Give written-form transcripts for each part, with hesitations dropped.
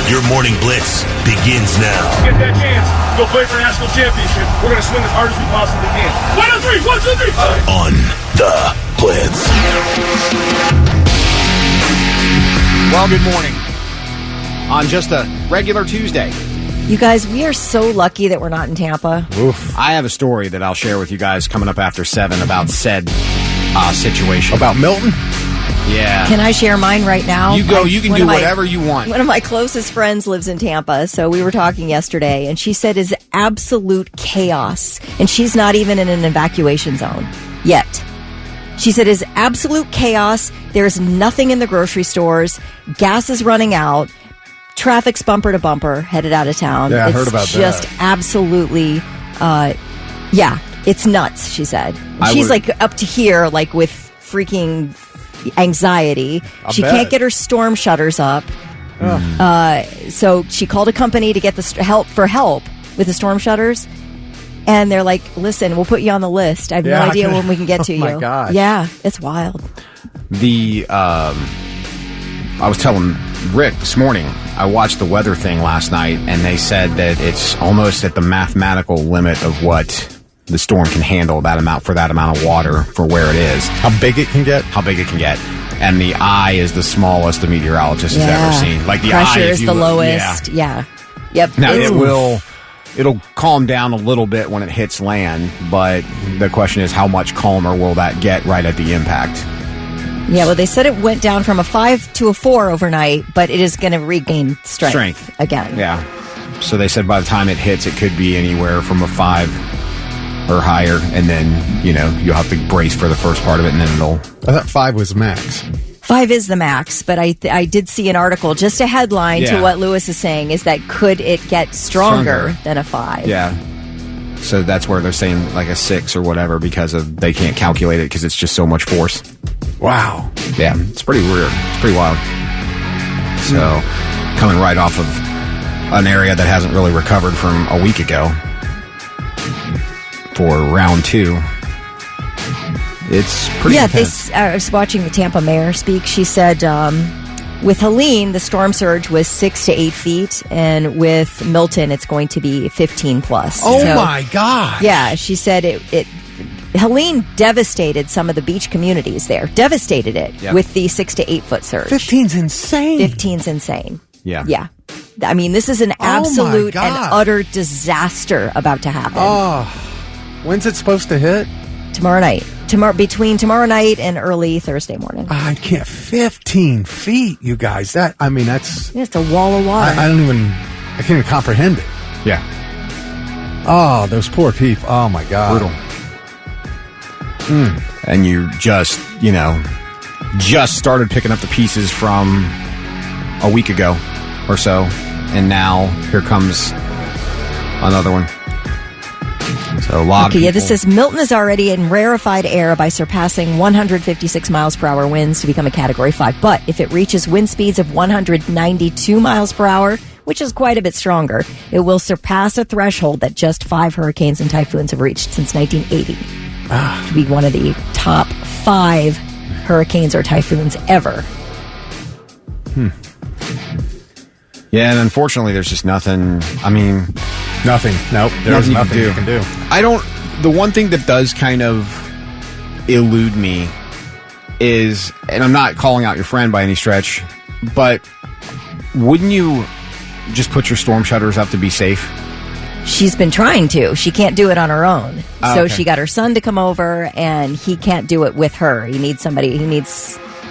Your morning blitz begins now. Get that chance. Go play for a national championship. We're going to swing as hard as we possibly can. 1, 2, 3. 1, 2, 3. On the Blitz. Well, good morning. On just a regular Tuesday. You guys, we are so lucky that we're not in Tampa. Oof. I have a story that I'll share with you guys coming up after 7 about said situation. About Milton? Yeah. Can I share mine right now? You go. You can do whatever you want. One of my closest friends lives in Tampa, so we were talking yesterday, and she said it's absolute chaos, and she's not even in an evacuation zone yet. She said it's absolute chaos. There's nothing in the grocery stores. Gas is running out. Traffic's bumper to bumper headed out of town. Yeah, I heard about that. It's just absolutely, it's nuts, she said. She's like up to here, like with freaking anxiety. She can't get her storm shutters up. So she called a company to get the help with the storm shutters. And they're like, listen, we'll put you on the list. I have no idea when we can get to you. Oh, my gosh. Yeah, it's wild. I was telling Rick this morning, I watched the weather thing last night, and they said that it's almost at the mathematical limit of what the storm can handle, that amount of water for where it is. How big it can get? And the eye is the smallest the meteorologist has ever seen. Like the pressure eye is the lowest. Yeah. Yep. Now it'll calm down a little bit when it hits land, but the question is how much calmer will that get right at the impact? Yeah, well, they said it went down from a 5 to a 4 overnight, but it is going to regain strength again. Yeah. So they said by the time it hits, it could be anywhere from a 5 or higher, and then, you'll have to brace for the first part of it, and then it'll... I thought 5 was max. 5 is the max, but I did see an article, just a headline to what Lewis is saying, is that could it get stronger than a 5? Yeah. So that's where they're saying like a 6 or whatever because they can't calculate it because it's just so much force. Wow. Yeah, it's pretty weird. It's pretty wild. So coming right off of an area that hasn't really recovered from a week ago for round 2. It's pretty intense. I was watching the Tampa mayor speak. She said with Helene, the storm surge was 6 to 8 feet, and with Milton, it's going to be 15 plus. Oh, my God. Yeah, she said Helene devastated some of the beach communities there. Devastated it with the 6 to 8 foot surge. 15's insane. Yeah. Yeah. I mean, this is an absolute and utter disaster about to happen. Oh. When's it supposed to hit? Tomorrow night. Between tomorrow night and early Thursday morning. I can't. 15 feet, you guys. That's it's a wall of water. I can't even comprehend it. Yeah. Oh, those poor people. Oh, my God. Brutal. And you just started picking up the pieces from a week ago or so, and now here comes another one. So this says Milton is already in rarefied air by surpassing 156 miles per hour winds to become a Category 5. But if it reaches wind speeds of 192 miles per hour, which is quite a bit stronger, it will surpass a threshold that just 5 hurricanes and typhoons have reached since 1980. To be one of the top 5 hurricanes or typhoons ever. Yeah, and unfortunately, there's just nothing. Nothing. Nope. There's nothing you can do. The one thing that does kind of elude me is, and I'm not calling out your friend by any stretch, but wouldn't you just put your storm shutters up to be safe? She's been trying to. She can't do it on her own. So she got her son to come over, and he can't do it with her. He needs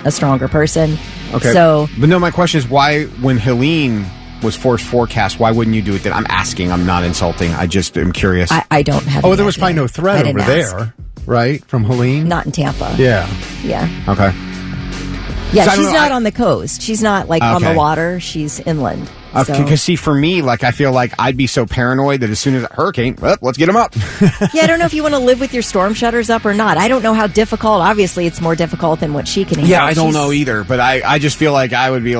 a stronger person. Okay. But no, my question is why, when Helene was forecast, why wouldn't you do it then? I'm asking. I'm not insulting. I just am curious. I don't have there was probably no threat over there, right? From Helene? Not in Tampa. Yeah. Yeah. Okay. Yeah, she's not on the coast. She's not on the water. She's inland. Because see, for me, I feel like I'd be so paranoid that as soon as a hurricane, let's get them up. Yeah, I don't know if you want to live with your storm shutters up or not. I don't know how difficult. Obviously, it's more difficult than what she can handle. Yeah, I don't know either. But I just feel like I would be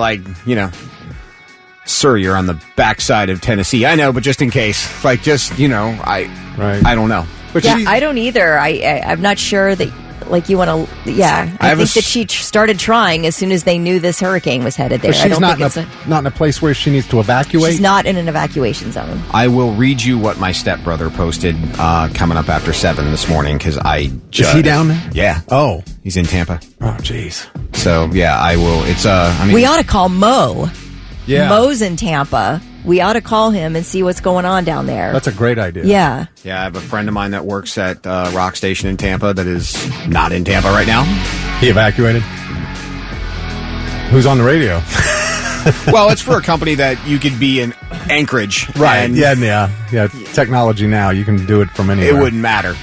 sir, you're on the backside of Tennessee. I know, but just in case. I don't know. But I don't either. I'm not sure that like you want to. Yeah, I think that she started trying as soon as they knew this hurricane was headed there. But she's not in a place where she needs to evacuate. She's not in an evacuation zone. I will read you what my stepbrother posted coming up after 7 this morning because I just... Is he down there? Yeah. Oh. He's in Tampa. Oh, jeez. So, yeah, I will. It's, we ought to call Mo. Yeah. Mo's in Tampa. We ought to call him and see what's going on down there. That's a great idea. Yeah. Yeah, I have a friend of mine that works at Rock Station in Tampa that is not in Tampa right now. He evacuated? Who's on the radio? Well, it's for a company that you could be in Anchorage. Right. And Yeah. Technology now, you can do it from anywhere. it wouldn't matter.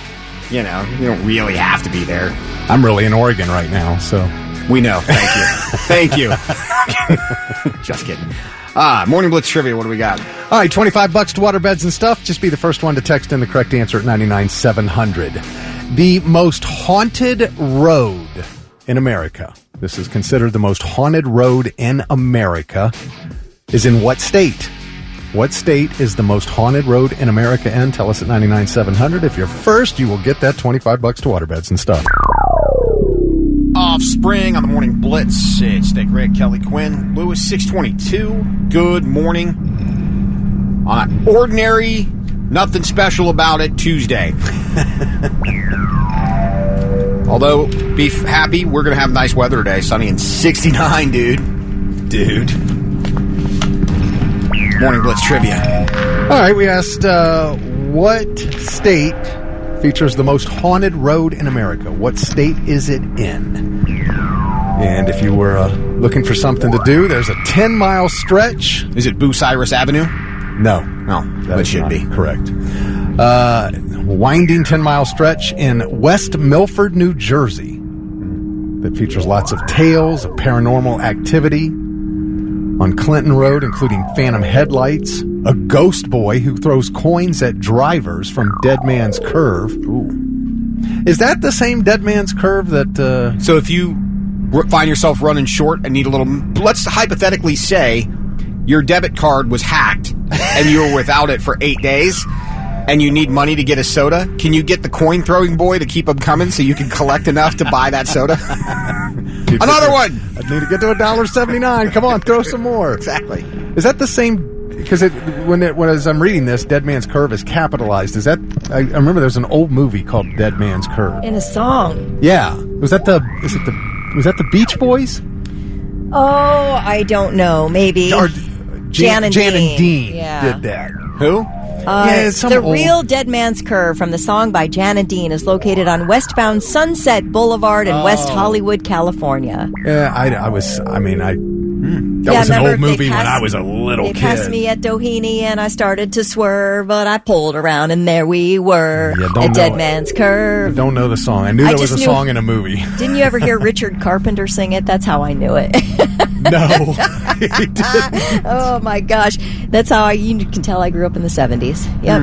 You know, you don't really have to be there. I'm really in Oregon right now, so. We know. Thank you. Thank you. Just kidding. Morning Blitz Trivia, what do we got? All right, $25 to waterbeds and stuff. Just be the first one to text in the correct answer at 99700. The most haunted road in America. This is considered the most haunted road in America. Is in what state? What state is the most haunted road in America in? Tell us at 99700. If you're first, you will get that $25 to waterbeds and stuff. Offspring on the Morning Blitz. It's Dick Rick, Kelly Quinn, Lewis 622. Good morning. On an ordinary, nothing special about it Tuesday. Although, be happy, we're going to have nice weather today. Sunny and 69, dude. Morning Blitz Trivia. All right, we asked what state features the most haunted road in America. What state is it in? And if you were looking for something to do, there's a 10-mile stretch. Is it Bucyrus Avenue? No. That it should be. Correct. Winding 10-mile stretch in West Milford, New Jersey that features lots of tales of paranormal activity on Clinton Road, including phantom headlights, a ghost boy who throws coins at drivers from Dead Man's Curve. Ooh. Is that the same Dead Man's Curve that... So if you find yourself running short and need a little... Let's hypothetically say your debit card was hacked and you were without it for 8 days and you need money to get a soda, can you get the coin-throwing boy to keep them coming so you can collect enough to buy that soda? Another one! I need to get to $1.79. Come on, throw some more. Exactly. Is that the same... Because as I'm reading this, Dead Man's Curve is capitalized. Is that... I remember there's an old movie called Dead Man's Curve. In a song. Yeah. Was that the the Beach Boys? Oh, I don't know. Maybe. Or Jan and Dean yeah. did that. Who? Real Dead Man's Curve from the song by Jan and Dean is located on westbound Sunset Boulevard in West Hollywood, California. Yeah, that was an old movie when I was a little kid. They passed me at Doheny and I started to swerve, but I pulled around and there we were at Dead Man's Curve. I don't know the song. I knew there was a song in a movie. Didn't you ever hear Richard Carpenter sing it? That's how I knew it. No, he didn't. Oh my gosh, that's how you can tell I grew up in the 70s. Yep.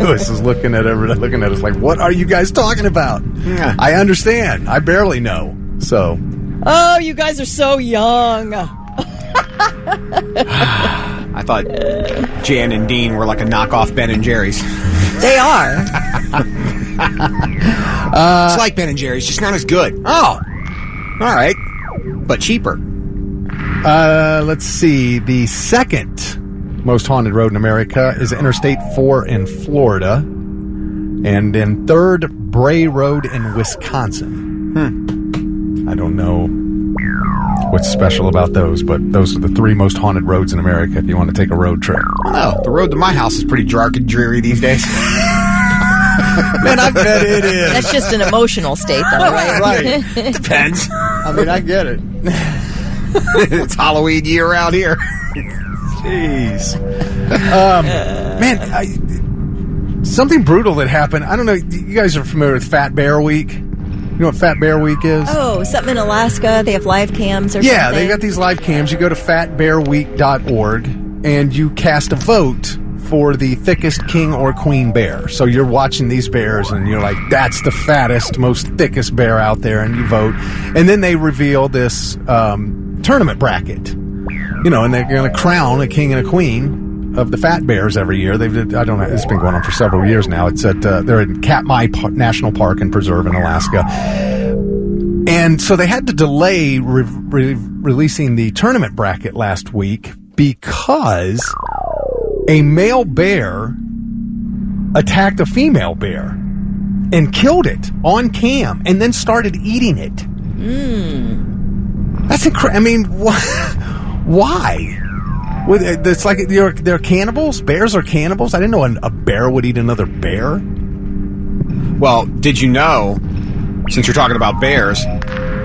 Lewis is looking at us like, what are you guys talking about? Yeah. I understand. I barely know. So. Oh, you guys are so young. I thought Jan and Dean were like a knockoff Ben and Jerry's. They are. It's like Ben and Jerry's, just not as good. Oh, all right, but cheaper. Let's see. The second most haunted road in America is Interstate 4 in Florida, and in third, Bray Road in Wisconsin. I don't know what's special about those, but those are the three most haunted roads in America if you want to take a road trip. Oh, the road to my house is pretty dark and dreary these days. Man, I bet it is. That's just an emotional state, though, right? Right. Depends. I mean, I get it. It's Halloween year out here. Jeez. Man, something brutal that happened. I don't know. You guys are familiar with Fat Bear Week? You know what Fat Bear Week is? Oh, something in Alaska. They have live cams or something. Yeah, they got these live cams. You go to fatbearweek.org and you cast a vote for the thickest king or queen bear. So you're watching these bears and you're like, that's the fattest, most thickest bear out there, and you vote. And then they reveal this tournament bracket. You know, and they're going to crown a king and a queen. of the fat bears every year. I don't know. It's been going on for several years now. It's at they're in Katmai National Park and Preserve in Alaska, and so they had to delay releasing the tournament bracket last week because a male bear attacked a female bear and killed it on cam and then started eating it. That's incredible. I mean, why? It's like they're cannibals? Bears are cannibals? I didn't know a bear would eat another bear. Well, did you know, since you're talking about bears,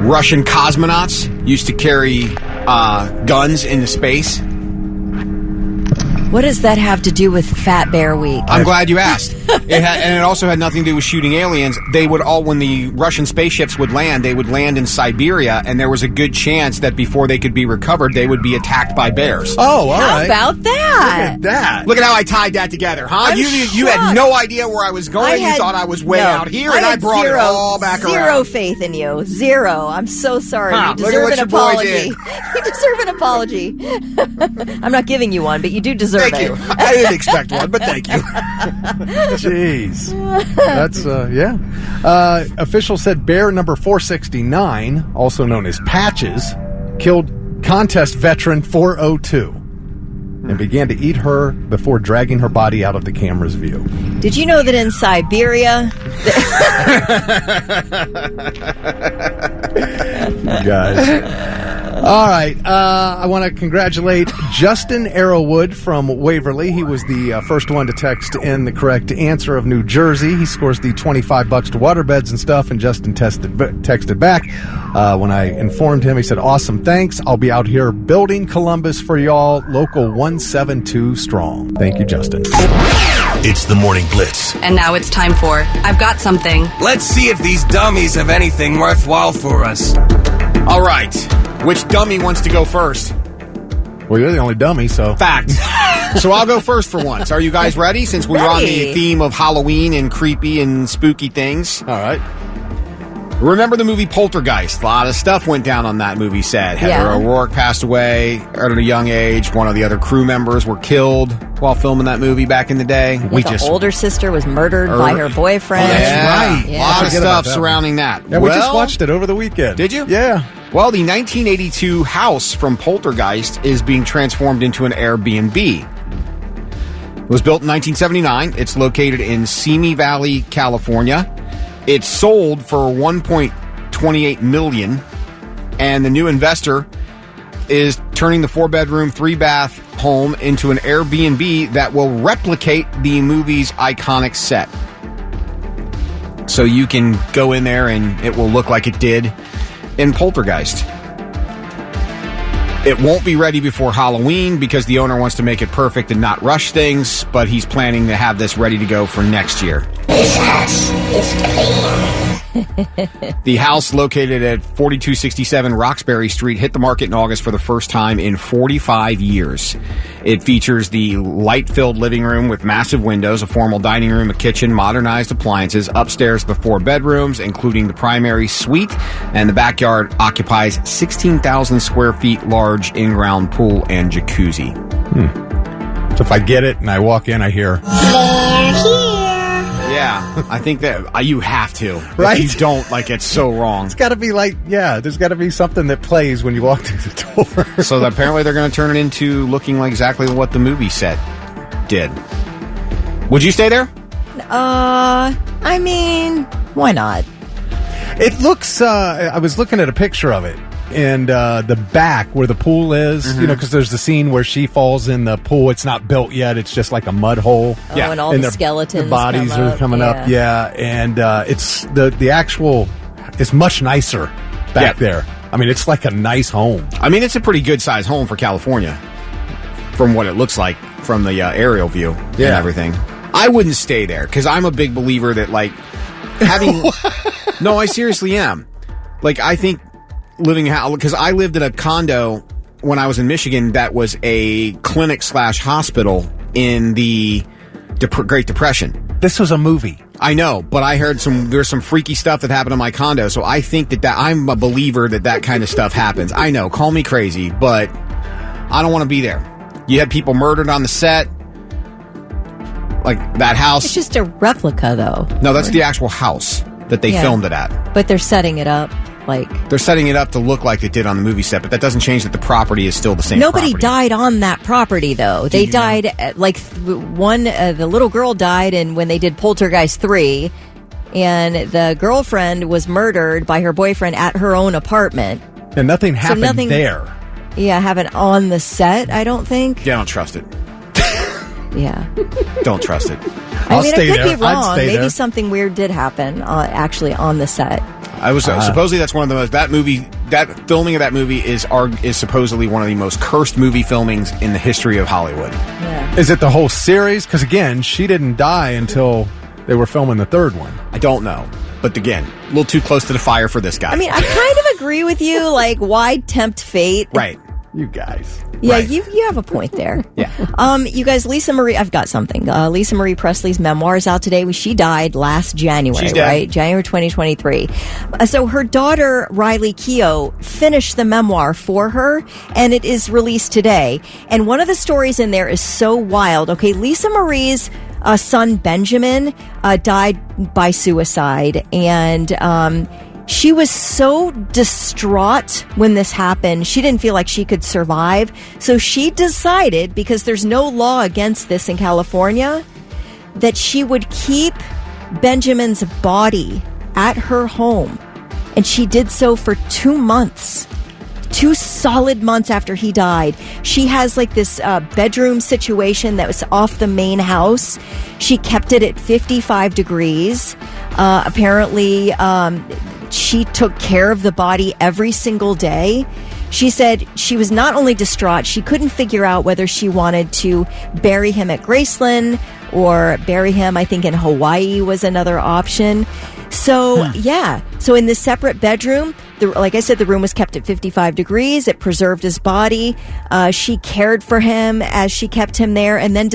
Russian cosmonauts used to carry guns into space? What does that have to do with Fat Bear Week? I'm glad you asked. And it also had nothing to do with shooting aliens. They would when the Russian spaceships would land, they would land in Siberia, and there was a good chance that before they could be recovered, they would be attacked by bears. Oh, all right. How about that? Look at that. Look at how I tied that together, huh? I'm You had no idea where I was going. You thought I was way out here, and I brought it all back around. Zero faith in you. Zero. I'm so sorry. Huh, You deserve an look at what your boy apology. did. You deserve an apology. I'm not giving you one, but you do deserve Thank it. you. I didn't expect one, but thank you. Jeez. That's, yeah. Officials said bear number 469, also known as Patches, killed contest veteran 402 and began to eat her before dragging her body out of the camera's view. Did you know that in Siberia... Guys. All right. I want to congratulate Justin Arrowwood from Waverly. He was the first one to text in the correct answer of New Jersey. He scores the $25 to waterbeds and stuff, and Justin texted back. When I informed him, he said, awesome, thanks. I'll be out here building Columbus for y'all. Local 172 strong. Thank you, Justin. It's the Morning Blitz. And now it's time for I've Got Something. Let's see if these dummies have anything worthwhile for us. All right. Which dummy wants to go first? Well, you're the only dummy, so... Fact. So I'll go first for once. Are you guys ready? Since we're on the theme of Halloween and creepy and spooky things. All right. Remember the movie Poltergeist? A lot of stuff went down on that movie set. Heather O'Rourke passed away at a young age. One of the other crew members were killed while filming that movie back in the day. The older sister was murdered by her boyfriend. Oh, that's right. A lot of stuff surrounding that. Yeah, we just watched it over the weekend. Did you? Yeah. Well, the 1982 house from Poltergeist is being transformed into an Airbnb. It was built in 1979. It's located in Simi Valley, California. It's sold for $1.28 million, and the new investor is turning the 4-bedroom, 3-bath home into an Airbnb that will replicate the movie's iconic set. So you can go in there and it will look like it did in Poltergeist. It won't be ready before Halloween because the owner wants to make it perfect and not rush things, but he's planning to have this ready to go for next year. This house is clean. The house, located at 4267 Roxbury Street, hit the market in August for the first time in 45 years. It features the light-filled living room with massive windows, a formal dining room, a kitchen, modernized appliances. Upstairs, the 4 bedrooms, including the primary suite, and the backyard occupies 16,000 square feet large in-ground pool and jacuzzi. So if I get it and I walk in, I hear... They're here. Yeah, I think that you have to. Right? If you don't, it's so wrong. It's got to be there's got to be something that plays when you walk through the door. So apparently they're going to turn it into looking like exactly what the movie set did. Would you stay there? I mean, why not? It looks, I was looking at a picture of it, and the back where the pool is, because there's the scene where she falls in the pool. It's not built yet. It's just like a mud hole. Oh, and all the skeletons the bodies are coming up. Yeah, and it's the actual, it's much nicer back there. I mean, it's like a nice home. I mean, it's a pretty good-sized home for California, from what it looks like from the aerial view and everything. I wouldn't stay there, because I'm a big believer that, having... No, I seriously am. I think living out, because I lived in a condo when I was in Michigan that was a clinic/hospital in the Great Depression. This was a movie. I know, but I heard there's some freaky stuff that happened in my condo, so I think that I'm a believer that kind of stuff happens. I know, call me crazy, but I don't want to be there. You had people murdered on the set. like that house. It's just a replica, though. No, that's the actual house that they filmed it at. But they're setting it up like... They're setting it up to look like it did on the movie set, but that doesn't change that the property is still the same Nobody property. died on that property, though. They died, the little girl died when they did Poltergeist 3, and the girlfriend was murdered by her boyfriend at her own apartment. And nothing happened there. Yeah, happened on the set, I don't think. Yeah, I don't trust it. Yeah. Don't trust it. I'll I stay could there. be wrong. I'd stay Maybe there. something weird did happen actually on the set. I was supposedly that's one of the most that filming of that movie is supposedly one of the most cursed movie filmings in the history of Hollywood. Yeah. Is it the whole series? Because again, she didn't die until they were filming the third one. I don't know, but again, a little too close to the fire for this guy. I mean, I kind of agree with you. Like, why tempt fate? Right. You guys. Yeah, Right. you have a point there. Yeah. You guys, Lisa Marie, I've got something. Lisa Marie Presley's memoir is out today. She died last January, She's dead. right? January 2023. So her daughter, Riley Keough, finished the memoir for her, and it is released today. And one of the stories in there is so wild. Okay, Lisa Marie's son, Benjamin, died by suicide, and she was so distraught when this happened. She didn't feel like she could survive. So she decided, because there's no law against this in California, that she would keep Benjamin's body at her home. And she did so for 2 months. 2 solid months after he died. She has like this bedroom situation that was off the main house. She kept it at 55 degrees. Apparently, she took care of the body every single day. She said she was not only distraught, she couldn't figure out whether she wanted to bury him at Graceland or bury him, I think, in Hawaii was another option. So, yeah. So in this separate bedroom, like I said, the room was kept at 55 degrees. It preserved his body. She cared for him as she kept him there, and then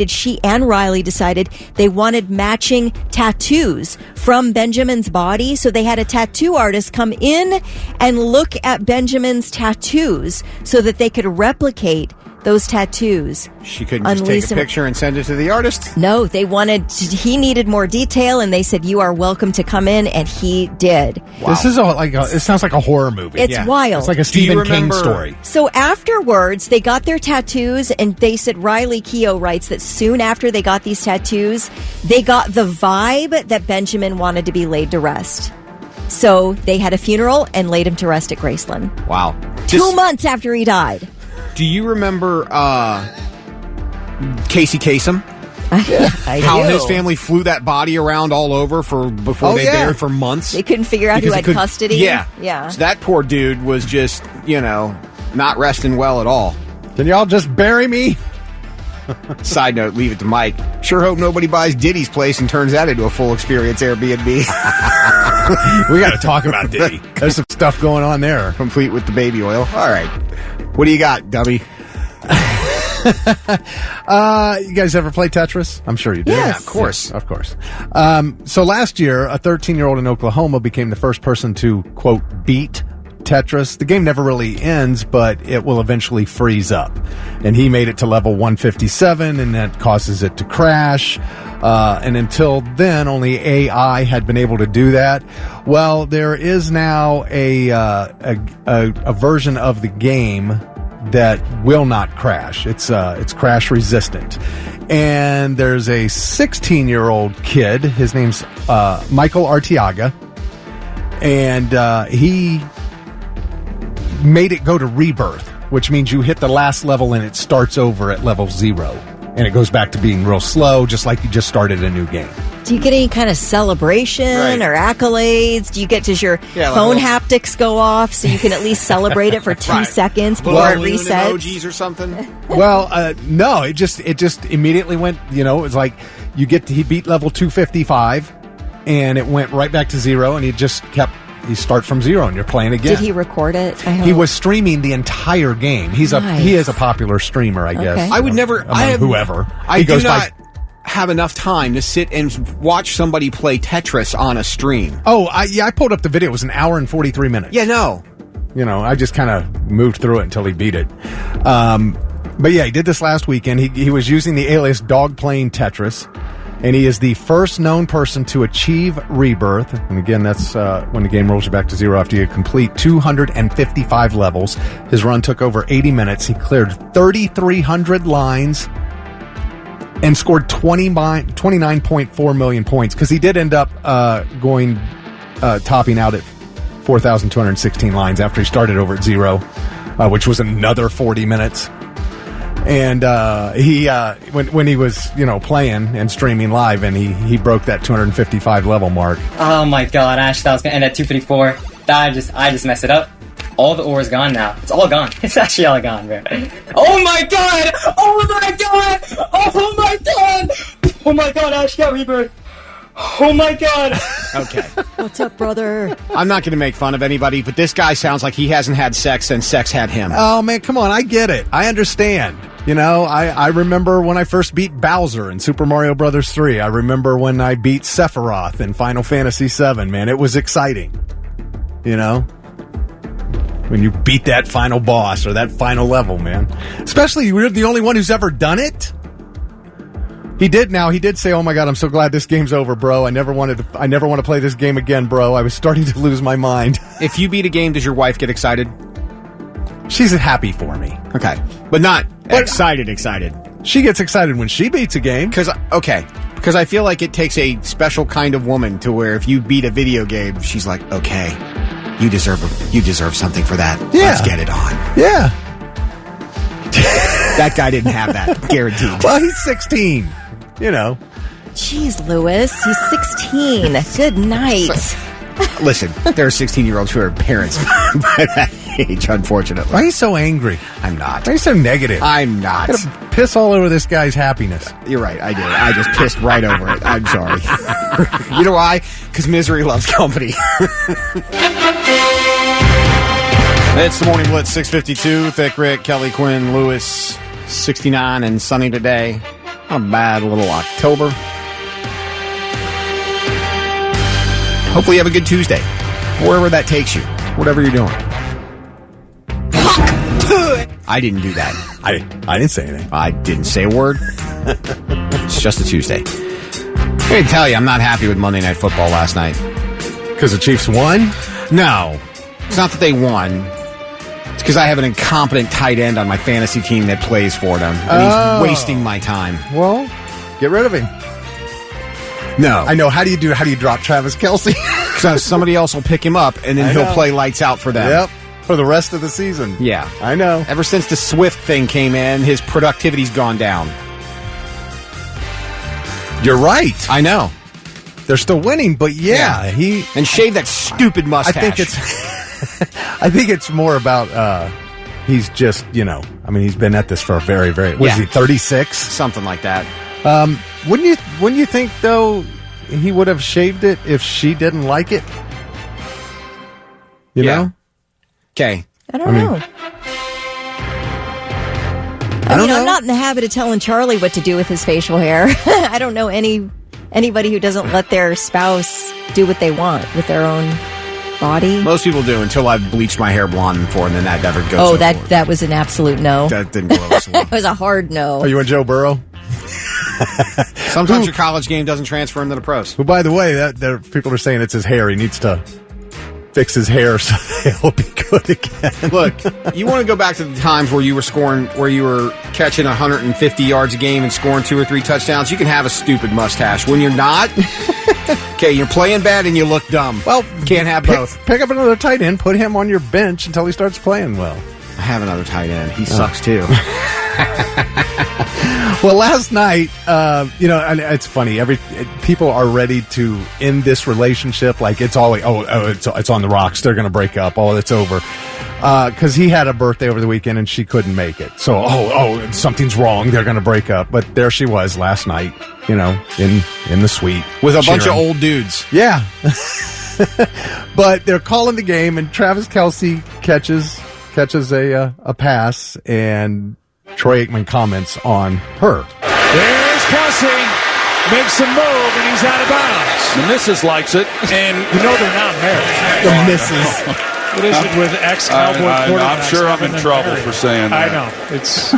she and Riley decided they wanted matching tattoos from Benjamin's body. So they had a tattoo artist come in and look at Benjamin's tattoos so that they could replicate those tattoos. She couldn't just take a picture and send it to the artist? No, he needed more detail, and they said, you are welcome to come in, and he did. Wow. This is it sounds like a horror movie. It's wild. It's like a Stephen King story. So afterwards, they got their tattoos, and they said, Riley Keough writes that soon after they got these tattoos, they got the vibe that Benjamin wanted to be laid to rest. So they had a funeral and laid him to rest at Graceland. Wow. 2 months after he died. Do you remember Casey Kasem? I How do. his family flew that body around all over before they buried for months? They couldn't figure out who had custody. Yeah. So that poor dude was just, not resting well at all. Can y'all just bury me? Side note, leave it to Mike. Sure hope nobody buys Diddy's place and turns that into a full experience Airbnb. We got to talk about Diddy. There's some stuff going on there. Complete with the baby oil. All right. What do you got, dummy? You guys ever play Tetris? I'm sure you did. Yes. Yeah, of course. Of course. So last year, a 13-year-old in Oklahoma became the first person to, quote, beat Tetris. The game never really ends, but it will eventually freeze up. And he made it to level 157, and that causes it to crash. And until then, only AI had been able to do that. Well, there is now a version of the game that will not crash. It's crash resistant. And there's a 16-year-old kid. His name's Michael Arteaga, and he made it go to rebirth, which means you hit the last level and it starts over at level 0. And it goes back to being real slow, just like you just started a new game. Do you get any kind of celebration or accolades? Does your phone haptics go off so you can at least celebrate it for 2 seconds before it resets? Emojis or something? Well, no, it just immediately went, it's like he beat level 255 and it went right back to 0, and you start from 0 and you're playing again. Did he record it? He was streaming the entire game. He is a popular streamer, I guess. Okay. I would never. Whoever. I do not have enough time to sit and watch somebody play Tetris on a stream. Oh, I pulled up the video. It was an hour and 43 minutes. Yeah, no. I just kind of moved through it until he beat it. But yeah, he did this last weekend. He was using the alias Dog Playing Tetris. And he is the first known person to achieve rebirth. And again, that's when the game rolls you back to zero after you complete 255 levels. His run took over 80 minutes. He cleared 3,300 lines and scored 29.4 million points, because he did end up topping out at 4,216 lines after he started over at zero, which was another 40 minutes. And he when he was playing and streaming live, and he broke that 255 level mark. Oh my god, Ash, that was gonna end at 254. I just messed it up. All the ore is gone now. It's all gone. It's actually all gone, bro. Oh my god! Oh my god! Oh my god! Oh my god, Ash got rebirth. Oh my god! Okay. What's up, brother? I'm not going to make fun of anybody, but this guy sounds like he hasn't had sex since sex had him. Oh man, come on, I get it. I understand. I remember when I first beat Bowser in Super Mario Bros. 3. I remember when I beat Sephiroth in Final Fantasy 7, man. It was exciting. When you beat that final boss or that final level, man. Especially you're the only one who's ever done it. He did say, "Oh my god, I'm so glad this game's over, bro. I never want to play this game again, bro. I was starting to lose my mind." If you beat a game, does your wife get excited? She's happy for me. Okay. But not excited. She gets excited when she beats a game. Because I feel like it takes a special kind of woman to where if you beat a video game, she's like, okay, you deserve something for that. Yeah. Let's get it on. Yeah. That guy didn't have that, guaranteed. Well, he's 16. Jeez, Lewis, he's 16. Good night. Listen, there are 16-year-olds who are parents by that age, unfortunately. Why are you so angry? I'm not. Why are you so negative? I'm not. I'm gonna piss all over this guy's happiness. You're right, I did. I just pissed right over it. I'm sorry. You know why? Because misery loves company. It's the Morning Blitz, 6:52. Thick Rick, Kelly Quinn, Lewis, 69 and sunny today. Not a bad little October. Hopefully you have a good Tuesday, wherever that takes you, whatever you're doing. I didn't do that. I didn't say anything. I didn't say a word. It's just a Tuesday. I can tell you, I'm not happy with Monday Night Football last night. Because the Chiefs won? No. It's not that they won. It's because I have an incompetent tight end on my fantasy team that plays for them. And he's wasting my time. Well, get rid of him. No. I know. How do you drop Travis Kelce? Because somebody else will pick him up, and then he'll play lights out for them. Yep. For the rest of the season. Yeah. I know. Ever since the Swift thing came in, his productivity's gone down. You're right. I know. They're still winning, but he... And shave that stupid mustache. I think it's more about... he's just, he's been at this for a very, very... What is he, 36? Something like that. Wouldn't you think, though, he would have shaved it if she didn't like it? You know? Okay. I don't know. I'm not in the habit of telling Charlie what to do with his facial hair. I don't know anybody who doesn't let their spouse do what they want with their own body. Most people do until I've bleached my hair blonde before, and then that never goes. Oh, that was an absolute no. That didn't go over so well. It was a hard no. Are you and Joe Burrow? Sometimes your college game doesn't transfer into the pros. Well, by the way, that people are saying it's his hair. He needs to fix his hair so he'll be good again. Look, you want to go back to the times where you were catching 150 yards a game and scoring 2 or 3 touchdowns. You can have a stupid mustache. When you're not, okay, you're playing bad and you look dumb. Well, can't have both. Pick up another tight end, put him on your bench until he starts playing well. I have another tight end. He sucks too. Well, last night, and it's funny. People are ready to end this relationship. Like it's always, it's on the rocks. They're going to break up. Oh, it's over. Because he had a birthday over the weekend and she couldn't make it. So, something's wrong. They're going to break up. But there she was last night, in the suite with a bunch of old dudes. Yeah. But they're calling the game, and Travis Kelce catches a pass, and Troy Aikman comments on her. There's Kelce. Makes a move, and he's out of bounds. The missus likes it, and they're not married. The missus. What is it with ex-Cowboy quarterbacks? I'm sure I'm in trouble for saying that. I know. It's...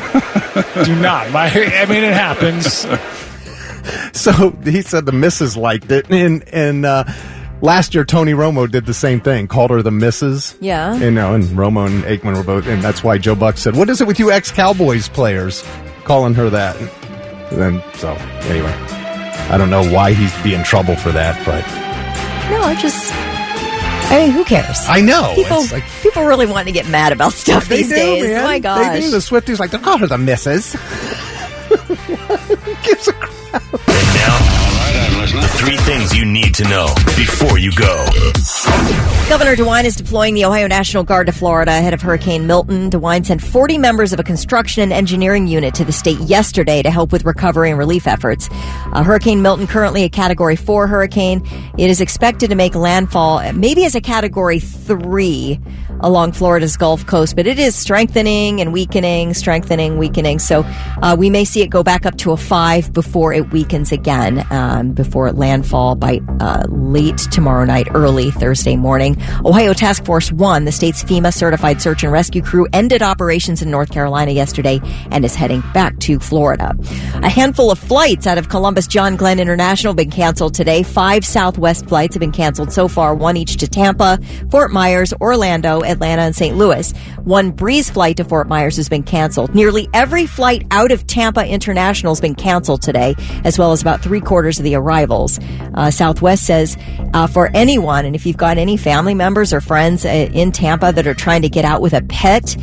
do not. It happens. So he said the missus liked it, and last year Tony Romo did the same thing, called her the missus. Yeah. And Romo and Aikman were both, and that's why Joe Buck said, "What is it with you ex-Cowboys players calling her that?" And then anyway, I don't know why he'd be in trouble for that, but I mean, who cares? I know. People really want to get mad about stuff these days. Man. Oh my gosh. They do. The Swifties don't call her the missus. Who gives a crap? And now, the 3 things you need to know before you go. Governor DeWine is deploying the Ohio National Guard to Florida ahead of Hurricane Milton. DeWine sent 40 members of a construction and engineering unit to the state yesterday to help with recovery and relief efforts. Hurricane Milton, currently a Category 4 hurricane. It is expected to make landfall maybe as a Category 3 along Florida's Gulf Coast, but it is strengthening and weakening, So we may see it go back up to a 5 before it weakens again, before it landfall by late tomorrow night, early Thursday morning. Ohio Task Force 1, the state's FEMA-certified search and rescue crew, ended operations in North Carolina yesterday and is heading back to Florida. A handful of flights out of Columbus John Glenn International have been canceled today. 5 Southwest flights have been canceled so far, 1 each to Tampa, Fort Myers, Orlando, Atlanta, and St. Louis. 1 Breeze flight to Fort Myers has been canceled. Nearly every flight out of Tampa International has been canceled today, as well as about 3/4 of the arrivals. Southwest says for anyone, and if you've got any family members or friends in Tampa that are trying to get out with a pet,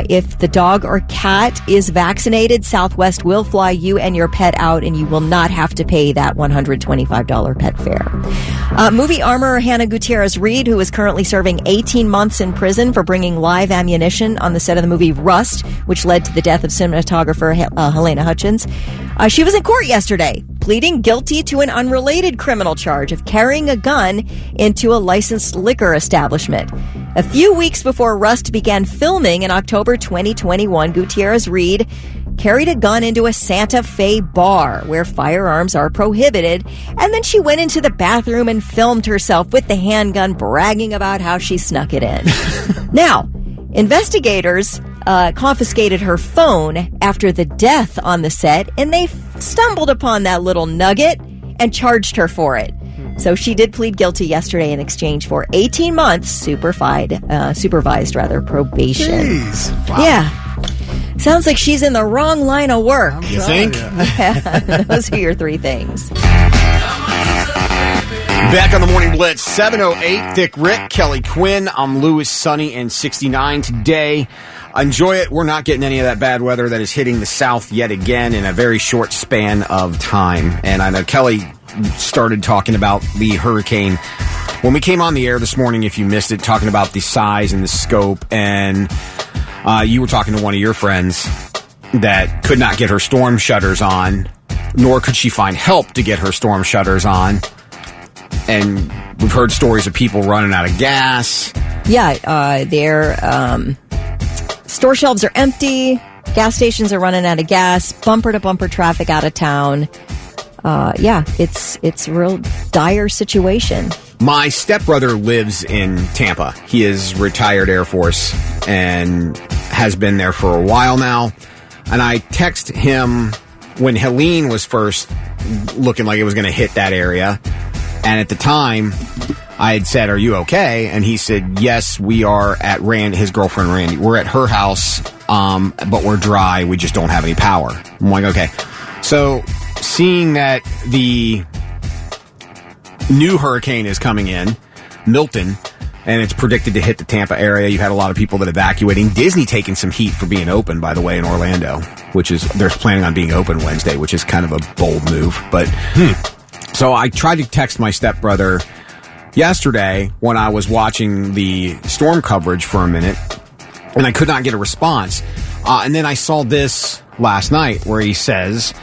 if the dog or cat is vaccinated, Southwest will fly you and your pet out, and you will not have to pay that $125 pet fare. Movie armorer Hannah Gutierrez-Reed, who is currently serving 18 months in prison for bringing live ammunition on the set of the movie Rust, which led to the death of cinematographer Helena Hutchins. She was in court yesterday, pleading guilty to an unrelated criminal charge of carrying a gun into a licensed liquor establishment. A few weeks before Rust began filming in October 2021, Gutierrez-Reed carried a gun into a Santa Fe bar where firearms are prohibited, and then she went into the bathroom and filmed herself with the handgun, bragging about how she snuck it in. Now, investigators confiscated her phone after the death on the set, and they stumbled upon that little nugget and charged her for it. So she did plead guilty yesterday in exchange for 18 months supervised probation. Jeez. Wow. Yeah. Sounds like she's in the wrong line of work. You think? Yeah, those are your 3 things. Back on the Morning Blitz, 7:08, Thick Rick, Kelly Quinn. I'm Lewis, sunny and 69 today. Enjoy it. We're not getting any of that bad weather that is hitting the south yet again in a very short span of time. And I know Kelly started talking about the hurricane when we came on the air this morning, if you missed it, talking about the size and the scope. And you were talking to one of your friends that could not get her storm shutters on, nor could she find help to get her storm shutters on. And we've heard stories of people running out of gas. Yeah, their store shelves are empty. Gas stations are running out of gas. Bumper-to-bumper traffic out of town. It's a real dire situation. My stepbrother lives in Tampa. He is retired Air Force and has been there for a while now. And I text him when Helene was first looking like it was going to hit that area. And at the time, I had said, "Are you okay?" And he said, "Yes, we are at his girlfriend Randy. We're at her house, but we're dry. We just don't have any power." I'm like, okay. So seeing that the new hurricane is coming in, Milton, and it's predicted to hit the Tampa area, you had a lot of people that evacuating. Disney taking some heat for being open, by the way, in Orlando, which is, they're planning on being open Wednesday, which is kind of a bold move. But so I tried to text my stepbrother yesterday when I was watching the storm coverage for a minute, and I could not get a response. And then I saw this last night where he says,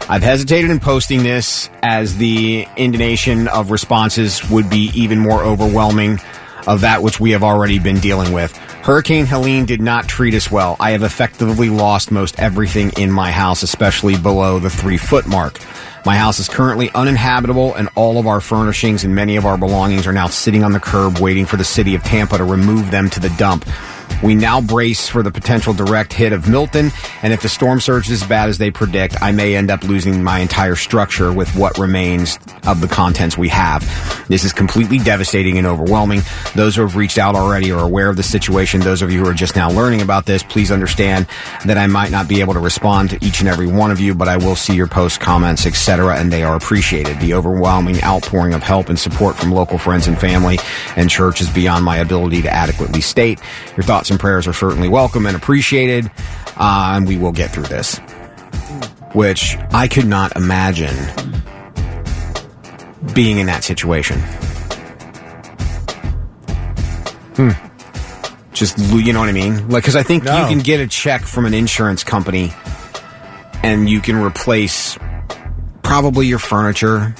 "I've hesitated in posting this as the intonation of responses would be even more overwhelming of that which we have already been dealing with. Hurricane Helene did not treat us well. I have effectively lost most everything in my house, especially below the 3-foot mark. My house is currently uninhabitable, and all of our furnishings and many of our belongings are now sitting on the curb waiting for the city of Tampa to remove them to the dump. We now brace for the potential direct hit of Milton, and if the storm surge is as bad as they predict, I may end up losing my entire structure with what remains of the contents we have. This is completely devastating and overwhelming. Those who have reached out already are aware of the situation. Those of you who are just now learning about this, please understand that I might not be able to respond to each and every one of you, but I will see your posts, comments, etc., and they are appreciated. The overwhelming outpouring of help and support from local friends and family and church is beyond my ability to adequately state. Your thoughts and prayers are certainly welcome and appreciated, and we will get through this. Which I could not imagine being in that situation. Just, you know what I mean? Like, because I think you can get a check from an insurance company and you can replace probably your furniture,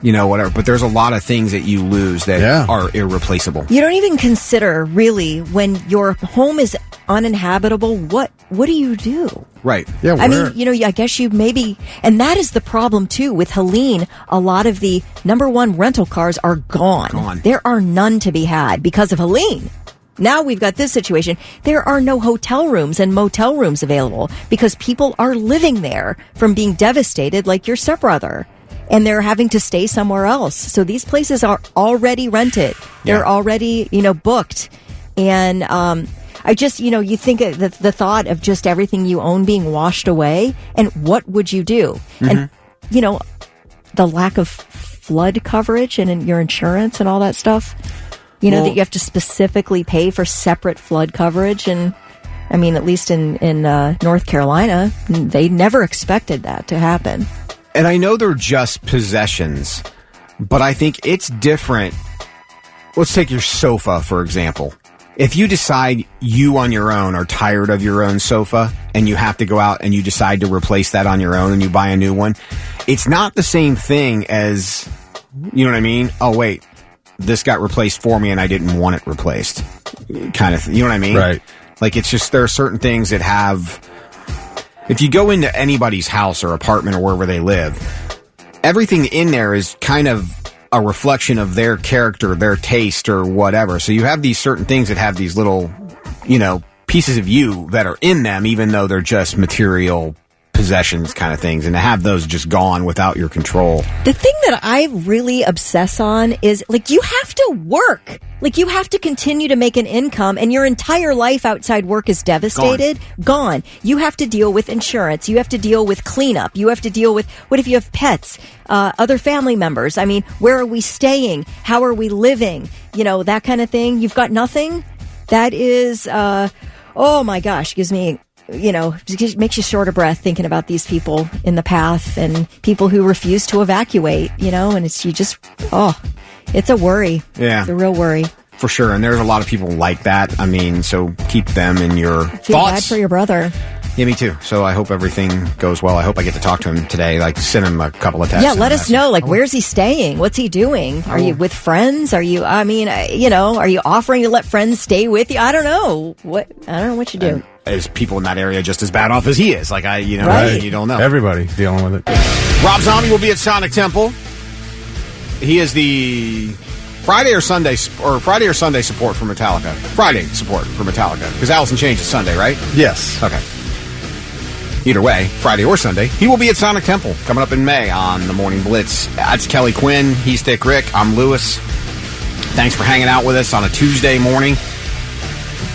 whatever. But there's a lot of things that you lose that are irreplaceable. You don't even consider, really, when your home is uninhabitable, what do you do? Right. Yeah. I mean, I guess you maybe, and that is the problem too with Helene. A lot of the number one rental cars are gone. There are none to be had because of Helene. Now we've got this situation. There are no hotel rooms and motel rooms available because people are living there from being devastated like your stepbrother. And they're having to stay somewhere else. So these places are already rented. They're already, booked. And I just, you think of the thought of just everything you own being washed away. And what would you do? And, the lack of flood coverage and your insurance and all that stuff. That you have to specifically pay for separate flood coverage. And, I mean, at least in North Carolina, they never expected that to happen. And I know they're just possessions, but I think it's different. Let's take your sofa, for example. If you decide you on your own are tired of your own sofa and you have to go out and you decide to replace that on your own and you buy a new one, it's not the same thing as, you know what I mean? Oh, wait, this got replaced for me and I didn't want it replaced. Kind of, you know what I mean? Right. Like, it's just, there are certain things that have... If you go into anybody's house or apartment or wherever they live, everything in there is kind of a reflection of their character, their taste, or whatever. So you have these certain things that have these little, pieces of you that are in them, even though they're just material possessions kind of things, and to have those just gone without your control. The thing that I really obsess on is, you have to work. You have to continue to make an income, and your entire life outside work is devastated. Gone. You have to deal with insurance. You have to deal with cleanup. You have to deal with, what if you have pets, other family members? I mean, where are we staying? How are we living? That kind of thing. You've got nothing. That is, oh my gosh, gives me... just makes you short of breath thinking about these people in the path and people who refuse to evacuate, and it's a worry. Yeah. It's a real worry. For sure. And there's a lot of people like that. I mean, so keep them in your I feel thoughts. bad for your brother. Yeah, me too. So I hope everything goes well. I hope I get to talk to him today. Send him a couple of texts. Yeah, let us know. Where's he staying? What's he doing? Are you with friends? Are you, are you offering to let friends stay with you? I don't know. I don't know what you do. Is people in that area just as bad off as he is? Right. You don't know. Everybody's dealing with it. Rob Zombie will be at Sonic Temple. He is the Friday or Sunday support for Metallica. Friday support for Metallica. Because Allison Chains is Sunday, right? Yes. Okay. Either way, Friday or Sunday, he will be at Sonic Temple coming up in May on the Morning Blitz. That's Kelly Quinn. He's Thick Rick. I'm Lewis. Thanks for hanging out with us on a Tuesday morning.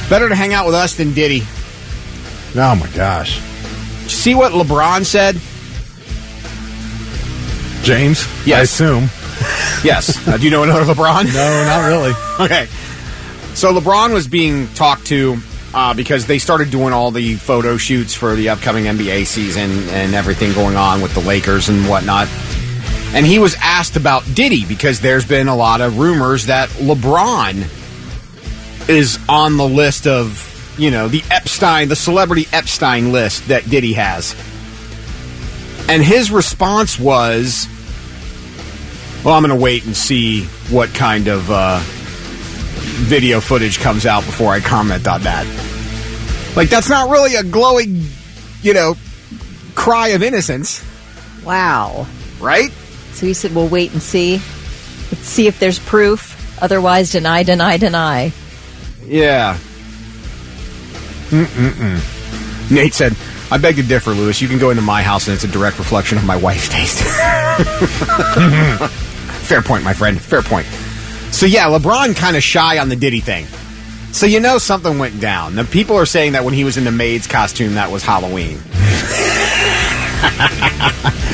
Better to hang out with us than Diddy. Oh my gosh. See what LeBron said? James? Yes. I assume. Yes. Do you know another LeBron? No, not really. Okay. So LeBron was being talked to because they started doing all the photo shoots for the upcoming NBA season and everything going on with the Lakers and whatnot. And he was asked about Diddy because there's been a lot of rumors that LeBron is on the list of, the celebrity Epstein list that Diddy has. And his response was, well, I'm going to wait and see what kind of video footage comes out before I comment on that. That's not really a glowing, cry of innocence. Wow. Right? So he said, we'll wait and see. Let's see if there's proof. Otherwise, deny. Yeah. Nate said, I beg to differ, Lewis. You can go into my house and it's a direct reflection of my wife's taste. Fair point, my friend. Fair point. So yeah, LeBron kind of shy on the Diddy thing. So you know something went down. The people are saying that when he was in the maid's costume, that was Halloween.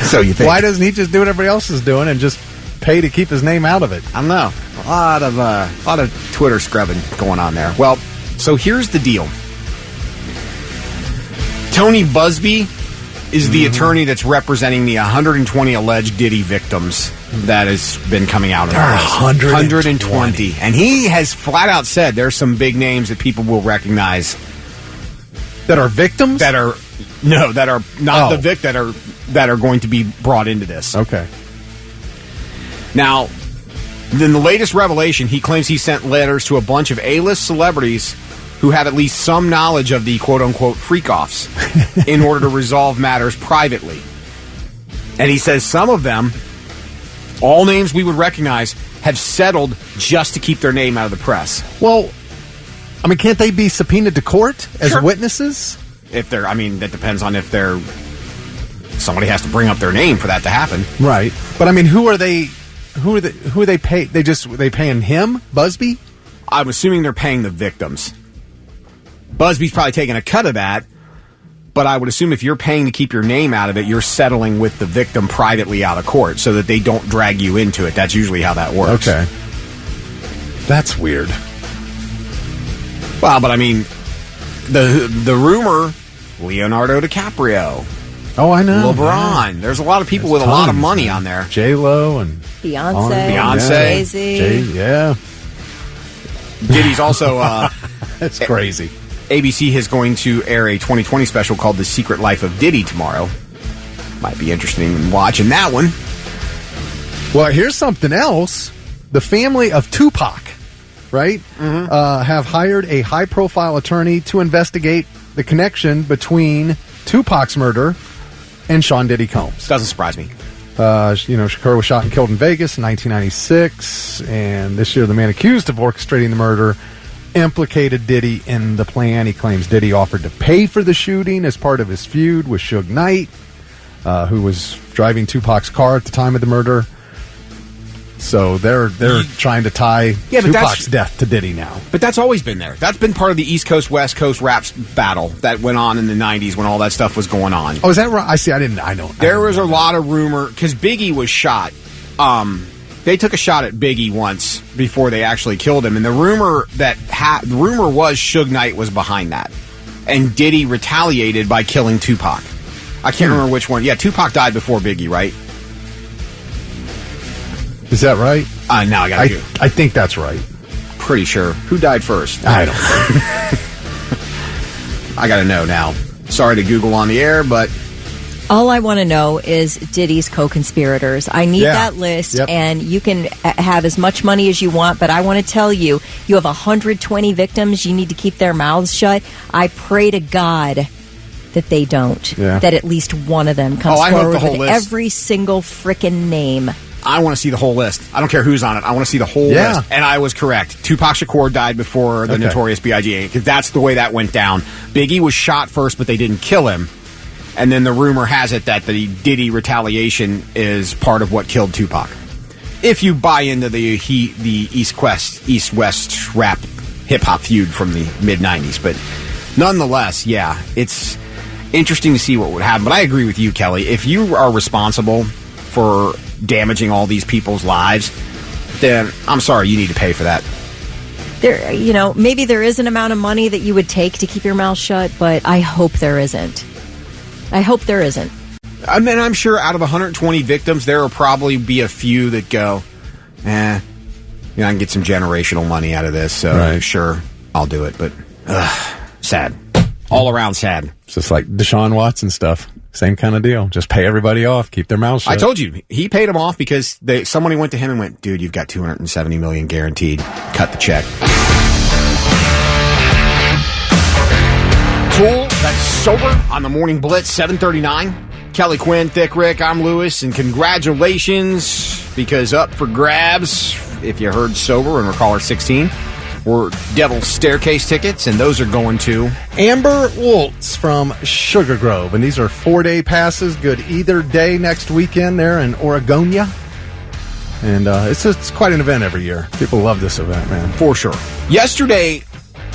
So you think? Why doesn't he just do what everybody else is doing and just pay to keep his name out of it? I don't know. A lot of Twitter scrubbing going on there. Well, so here's the deal. Tony Busby is the attorney that's representing the 120 alleged Diddy victims that has been coming out of this. 120. And he has flat out said there's some big names that people will recognize. That are victims? That are not the that are going to be brought into this. Okay. Now, in the latest revelation, he claims he sent letters to a bunch of A-list celebrities who had at least some knowledge of the quote-unquote freak-offs in order to resolve matters privately. And he says some of them, all names we would recognize, have settled just to keep their name out of the press. Well, I mean, can't they be subpoenaed to court as witnesses? If they're, I mean, that depends on if they're, somebody has to bring up their name for that to happen. Right. But I mean, who are they pay? They paying him, Busby? I'm assuming they're paying the victims. Busby's probably taking a cut of that, but I would assume if you're paying to keep your name out of it, you're settling with the victim privately out of court so that they don't drag you into it. That's usually how that works. Okay. That's weird. Well, but I mean, the rumor, Leonardo DiCaprio. Oh, I know. LeBron. Yeah. There's a lot of people with a lot of money on there. J-Lo and Beyonce. Jay-Z. Yeah. Diddy's also... That's crazy. ABC is going to air a 2020 special called The Secret Life of Diddy tomorrow. Might be interesting watching that one. Well, here's something else. The family of Tupac, right, have hired a high-profile attorney to investigate the connection between Tupac's murder and Sean Diddy Combs. Doesn't surprise me. Shakur was shot and killed in Vegas in 1996, and this year the man accused of orchestrating the murder implicated Diddy in the plan. He claims Diddy offered to pay for the shooting as part of his feud with Suge Knight, who was driving Tupac's car at the time of the murder. So they're trying to tie Tupac's death to Diddy now. But that's always been there. That's been part of the East Coast, West Coast raps battle that went on in the 90s when all that stuff was going on. Oh, is that right? There was a lot of rumor, because Biggie was shot. They took a shot at Biggie once before they actually killed him, and the rumor was Suge Knight was behind that, and Diddy retaliated by killing Tupac. I can't remember which one. Yeah, Tupac died before Biggie, right? Is that right? Now I think that's right. Pretty sure. Who died first? I don't know. I gotta know now. Sorry to Google on the air, but... All I want to know is Diddy's co-conspirators. I need that list, and you can have as much money as you want, but I want to tell you, you have 120 victims. You need to keep their mouths shut. I pray to God that they don't. Yeah. That at least one of them comes forward with list. Every single frickin' name. I want to see the whole list. I don't care who's on it. I want to see the whole list. And I was correct. Tupac Shakur died before the Notorious B.I.G. because that's the way that went down. Biggie was shot first, but they didn't kill him. And then the rumor has it that the Diddy retaliation is part of what killed Tupac. If you buy into the East-West rap hip-hop feud from the mid-'90s. But nonetheless, it's interesting to see what would happen. But I agree with you, Kelly. If you are responsible for damaging all these people's lives, then I'm sorry, you need to pay for that. Maybe there is an amount of money that you would take to keep your mouth shut, but I hope there isn't. I hope there isn't. I mean, I'm sure out of 120 victims, there will probably be a few that go, I can get some generational money out of this, so sure, I'll do it. But, sad. All around sad. It's just like Deshaun Watson stuff. Same kind of deal. Just pay everybody off. Keep their mouths shut. I told you. He paid them off because somebody went to him and went, dude, you've got $270 million guaranteed. Cut the check. Cool. That's Sober on the Morning Blitz, 7:39. Kelly Quinn, Thick Rick, I'm Lewis, and congratulations, because up for grabs, if you heard Sober and we're caller 16, were Devil's Staircase tickets, and those are going to Amber Waltz from Sugar Grove. And these are 4-day passes, good either day next weekend there in Oregonia. And it's quite an event every year. People love this event, man. For sure. Yesterday,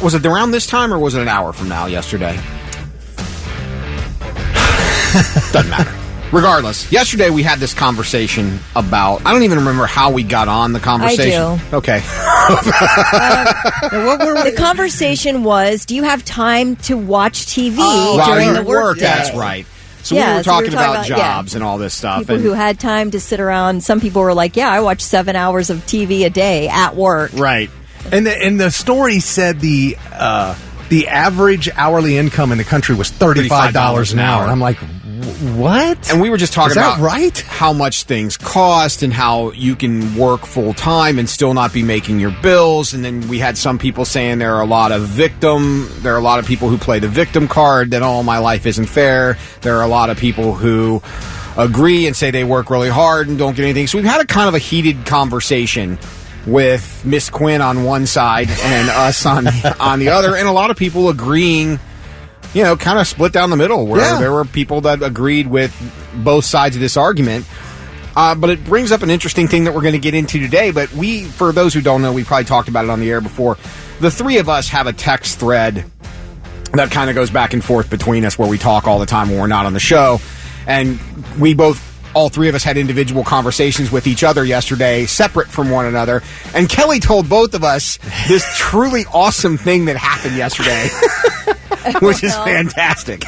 was it around this time or was it an hour from now yesterday? Doesn't matter. Regardless, yesterday we had this conversation about, I don't even remember how we got on the conversation. I do. Okay. The conversation was, do you have time to watch TV while during you the work day? That's right. So Yeah, we were so talking about jobs and all this stuff. People and who had time to sit around. Some people were like, yeah, I watch 7 hours of TV a day at work. Right. And the story said the average hourly income in the country was $35 an hour. And I'm like, what? And we were just talking about right? how much things cost and how you can work full time and still not be making your bills. And then we had some people saying there are a lot of people who play the victim card, that all my life isn't fair. There are a lot of people who agree and say they work really hard and don't get anything. So we've had a kind of a heated conversation with Miss Quinn on one side and us on the other, and a lot of people agreeing, kind of split down the middle, where there were people that agreed with both sides of this argument. But it brings up an interesting thing that we're going to get into today. But for those who don't know, we probably talked about it on the air before. The three of us have a text thread that kind of goes back and forth between us, where we talk all the time when we're not on the show. And all three of us had individual conversations with each other yesterday, separate from one another. And Kelly told both of us this truly awesome thing that happened yesterday, which is fantastic.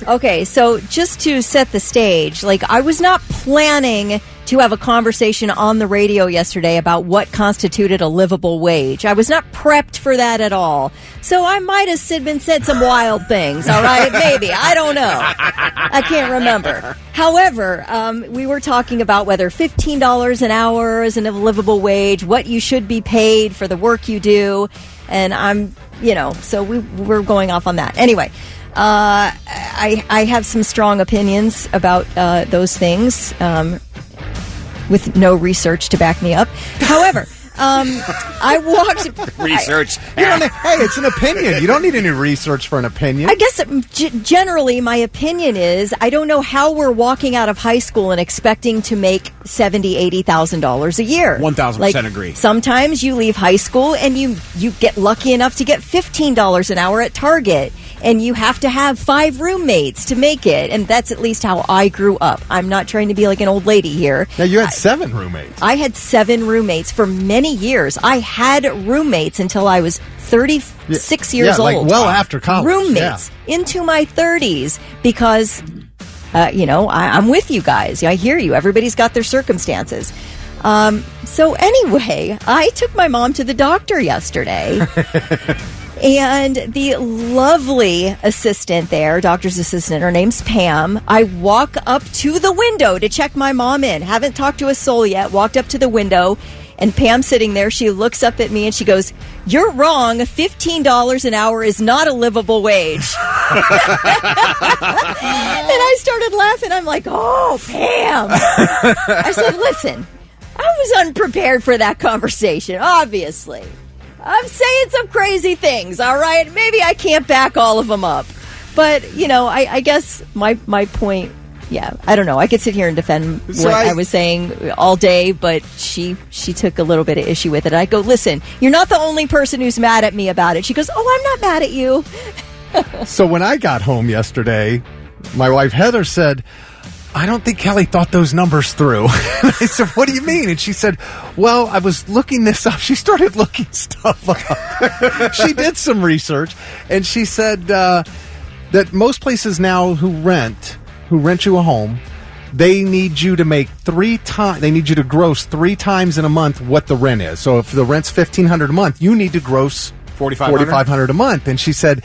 Okay, so just to set the stage, I was not planning to have a conversation on the radio yesterday about what constituted a livable wage. I was not prepped for that at all. So I might have said some wild things, all right? Maybe. I don't know. I can't remember. However, we were talking about whether $15 an hour is a livable wage, what you should be paid for the work you do, and so we're going off on that. Anyway, I have some strong opinions about those things, with no research to back me up. However, I walked... Research. Hey, it's an opinion. You don't need any research for an opinion. I guess generally my opinion is, I don't know how we're walking out of high school and expecting to make $70,000, $80,000 a year. 1,000% agree. Sometimes you leave high school and you get lucky enough to get $15 an hour at Target. And you have to have 5 roommates to make it. And that's at least how I grew up. I'm not trying to be like an old lady here. Now, you had 7 roommates. I had 7 roommates for many years. I had roommates until I was 36 years old. After college. Roommates into my 30s because, I'm with you guys. I hear you. Everybody's got their circumstances. So anyway, I took my mom to the doctor yesterday. And the lovely assistant there, doctor's assistant, her name's Pam. I walk up to the window to check my mom in. Haven't talked to a soul yet. Walked up to the window, and Pam's sitting there. She looks up at me and she goes, "You're wrong. $15 an hour is not a livable wage." And I started laughing. I'm like, "Oh, Pam." I said, "Listen, I was unprepared for that conversation, obviously. I'm saying some crazy things, all right? Maybe I can't back all of them up. But, I guess my point, I don't know. I could sit here and defend what I was saying all day, but she took a little bit of issue with it. I go, "Listen, you're not the only person who's mad at me about it." She goes, "Oh, I'm not mad at you." So when I got home yesterday, my wife Heather said, "I don't think Kelly thought those numbers through." And I said, "What do you mean?" And she said, "Well, I was looking this up." She started looking stuff up. She did some research, and she said that most places now who rent you a home, they need you to make 3 times. They need you to gross 3 times in a month what the rent is. So if the rent's $1,500 a month, you need to gross $4,500 a month. And she said,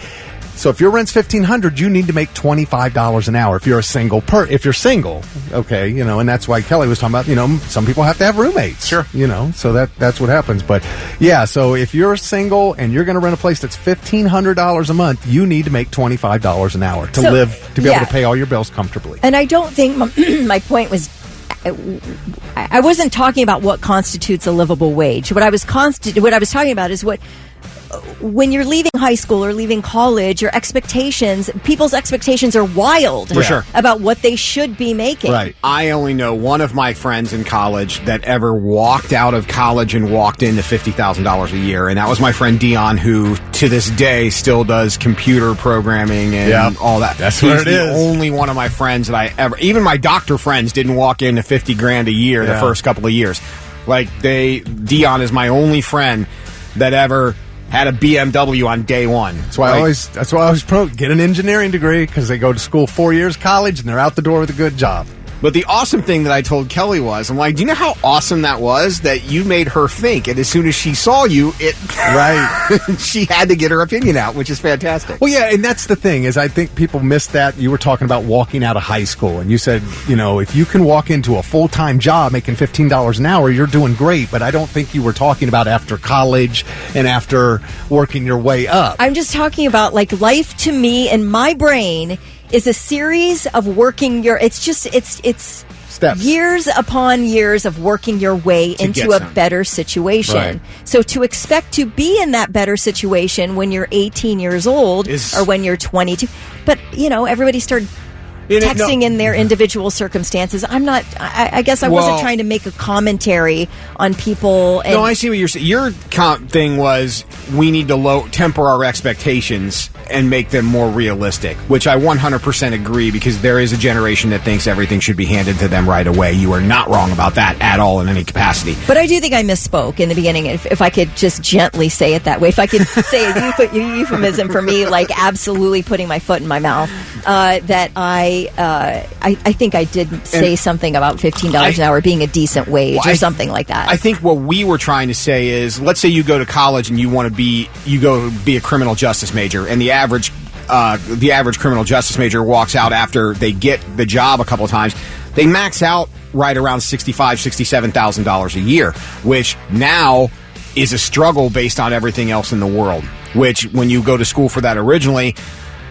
so if your rent's $1,500, you need to make $25 an hour if you're if you're single, okay, and that's why Kelly was talking about, some people have to have roommates. Sure. So that's what happens. But so if you're single and you're going to rent a place that's $1,500 a month, you need to make $25 an hour to be able to pay all your bills comfortably. And I don't think my point was, I wasn't talking about what constitutes a livable wage. What I was talking about is what when you're leaving high school or leaving college, people's expectations are wild For sure. about what they should be making. Right. I only know one of my friends in college that ever walked out of college and walked into $50,000 a year, and that was my friend Dion, who to this day still does computer programming and all that. That's He's what it the is. only one of my friends that I ever, even my doctor friends didn't walk into $50,000 a year the first couple of years. Like Dion is my only friend that ever had a BMW on day one. That's why I always promote get an engineering degree, because they go to school 4 years college and they're out the door with a good job. But the awesome thing that I told Kelly was, I'm like, do you know how awesome that was that you made her think? And as soon as she saw you, she had to get her opinion out, which is fantastic. Well, yeah, and that's the thing, is I think people miss that. You were talking about walking out of high school, and you said, if you can walk into a full-time job making $15 an hour, you're doing great. But I don't think you were talking about after college and after working your way up. I'm just talking about, like, life to me in my brain is a series of working it's steps, years upon years of working your way into a better situation. Right. So to expect to be in that better situation when you're 18 years old or when you're 22, but everybody started texting in their individual circumstances. I guess I wasn't trying to make a commentary on people. And I see what you're saying. Your thing was we need to temper our expectations and make them more realistic, which I 100% agree, because there is a generation that thinks everything should be handed to them right away. You are not wrong about that at all in any capacity. But I do think I misspoke in the beginning, if I could just gently say it that way. If I could say a euphemism for me, like absolutely putting my foot in my mouth, that I think I did say something about $15 an hour being a decent wage or something like that. I think what we were trying to say is, let's say you go to college and you go be a criminal justice major, and the average criminal justice major walks out after they get the job a couple of times. They max out right around $65,000, $67,000 a year, which now is a struggle based on everything else in the world. Which, when you go to school for that originally,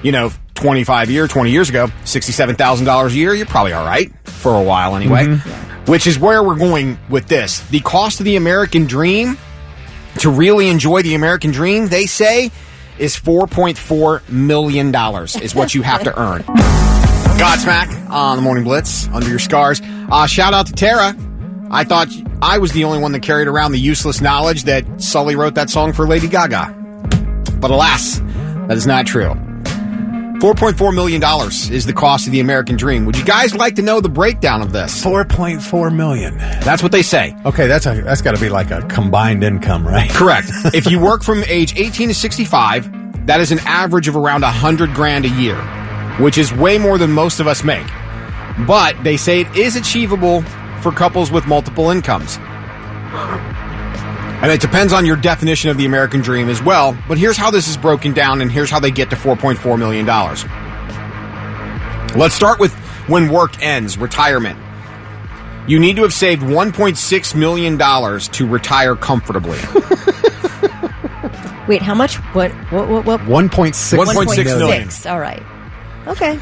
20 years ago, $67,000 a year, you're probably all right for a while anyway. Mm-hmm. Which is where we're going with this. The cost of the American dream, to really enjoy the American dream, they say, is $4.4 million is what you have to earn. Godsmack on the Morning Blitz, Under Your Scars. Shout out to Tara. I thought I was the only one that carried around the useless knowledge that Sully wrote that song for Lady Gaga. But alas, that is not true. $4.4 million is the cost of the American dream. Would you guys like to know the breakdown of this? $4.4 million. That's what they say. Okay, that's got to be like a combined income, right? Correct. If you work from age 18 to 65, that is an average of around $100,000 a year, which is way more than most of us make. But they say it is achievable for couples with multiple incomes. And it depends on your definition of the American dream as well. But here's how this is broken down, and here's how they get to $4.4 million. Let's start with when work ends, retirement. You need to have saved $1.6 million to retire comfortably. Wait, how much? What? 1.6 million. All right. Okay.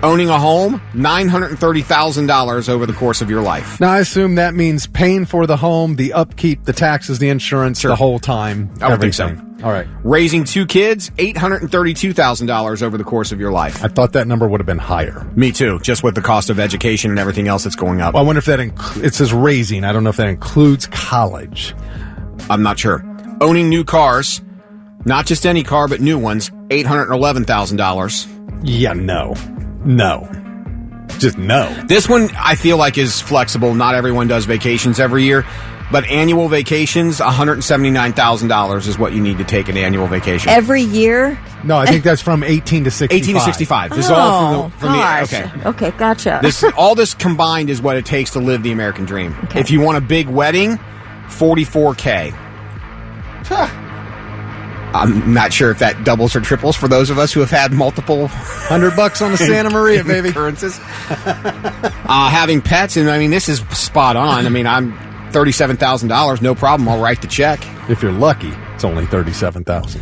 Owning a home, $930,000 over the course of your life. Now, I assume that means paying for the home, the upkeep, the taxes, the insurance, the whole time. I would think so. All right. Raising 2 kids, $832,000 over the course of your life. I thought that number would have been higher. Me too, just with the cost of education and everything else that's going up. Well, I wonder if that it says raising. I don't know if that includes college. I'm not sure. Owning new cars, not just any car, but new ones, $811,000. Yeah, no. Just no. This one, I feel like, is flexible. Not everyone does vacations every year, but annual vacations, $179,000 is what you need to take an annual vacation. Every year? No, I think that's from 18 to 65. 18 to 65. This is all from the Okay, gotcha. All this combined is what it takes to live the American dream. Okay. If you want a big wedding, $44K. I'm not sure if that doubles or triples for those of us who have had multiple $100 on the Santa Maria, baby. Occurrences. Having pets, and I mean, this is spot on. I mean, I'm $37,000, no problem. I'll write the check. If you're lucky, it's only $37,000.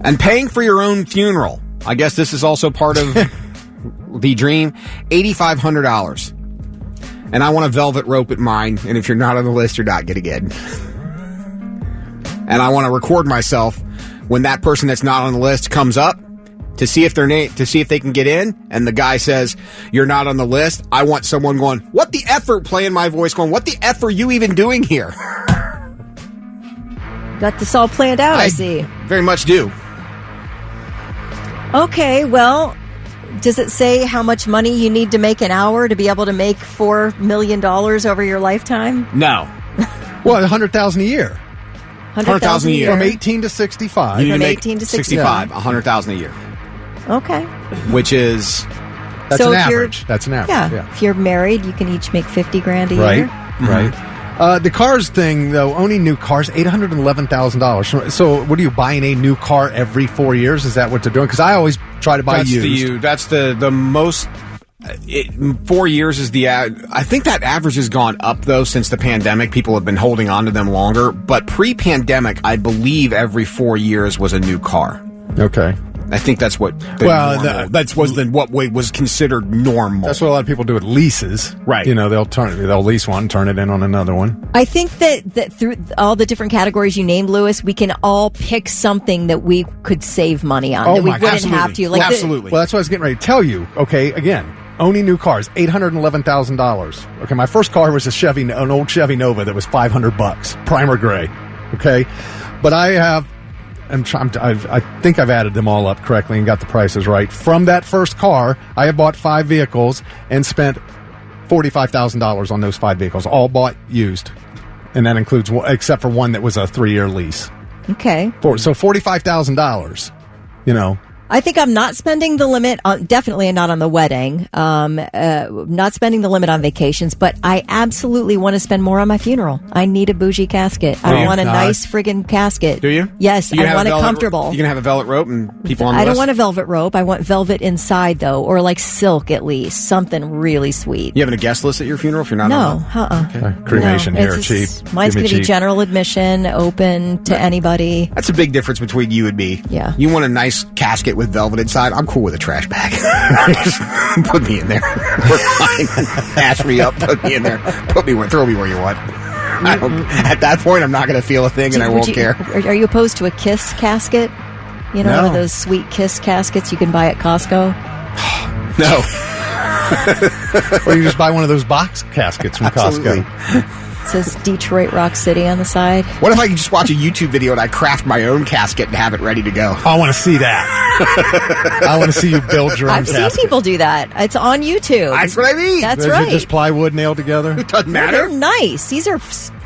And paying for your own funeral. I guess this is also part of the dream. $8,500. And I want a velvet rope at mine. And if you're not on the list, you're not getting in. and I want to record myself when that person that's not on the list comes up to see if they can get in, and the guy says, "You're not on the list." I want someone going, "What the F," playing my voice going, "What the F are you even doing here?" Got this all planned out, I see. Very much do. Okay, well, does it say how much money you need to make an hour to be able to make $4 million over your lifetime? No. Well, 100,000 a year. 100,000 a year. From 18 to 65. You need From to make 18 to 65, 100,000 a year. Okay. Which is... That's So an if you're- average. That's an average. Yeah. If you're married, you can each make $50,000 a year. Right. The cars thing, though, owning new cars, $811,000. So, what are you buying a new car every 4 years? Is that what they're doing? Because I always try to buy used. That's the most. 4 years is the. I think that average has gone up though since the pandemic. People have been holding on to them longer. But pre-pandemic, I believe every 4 years was a new car. Okay. I think that's what. What was considered normal. That's what a lot of people do with leases. Right. You know, they'll lease one, turn it in on another one. I think that through all the different categories you named, Lewis, we can all pick something that we could save money on. That we wouldn't have to. Like absolutely. Well, that's what I was getting ready to tell you. Okay, again, owning new cars, $811,000. Okay, my first car was an old Chevy Nova that was $500, primer gray. Okay, but I think I've added them all up correctly and got the prices right. From that first car, I have bought 5 vehicles and spent $45,000 on those 5 vehicles, all bought used. And that includes, except for one that was a 3-year lease. Okay. So $45,000, you know. I think I'm not spending the limit on, definitely not on the wedding, not spending the limit on vacations, but I absolutely want to spend more on my funeral. I need a bougie casket. I want a nice friggin' casket. Do you? Yes, I want it comfortable. You can have a velvet rope and people on the I don't list? want a velvet rope. I want velvet inside though, or like silk at least, something really sweet. You having a guest list at your funeral if you're not No, on Okay. Cremation No, here, it's cheap. Mine's Give me going to be cheap. general admission, open to anybody. That's a big difference between you and me. Yeah. You want a nice casket with velvet inside? I'm cool with a trash bag. Just put me in there. We're fine. Ash me up. Put me in there. Throw me where you want. At that point, I'm not going to feel a thing, and I won't care. Are you opposed to a kiss casket? You know, No. one of those sweet kiss caskets you can buy at Costco? No. Or you just buy one of those box caskets from Absolutely. Costco. It says Detroit Rock City on the side. What if I could just watch a YouTube video and I craft my own casket and have it ready to go? I want to see that. I want to see you build your own I've casket. seen people do that. It's on YouTube. That's what I mean. That's Is it right. just plywood nailed together? It doesn't They're matter. nice. These are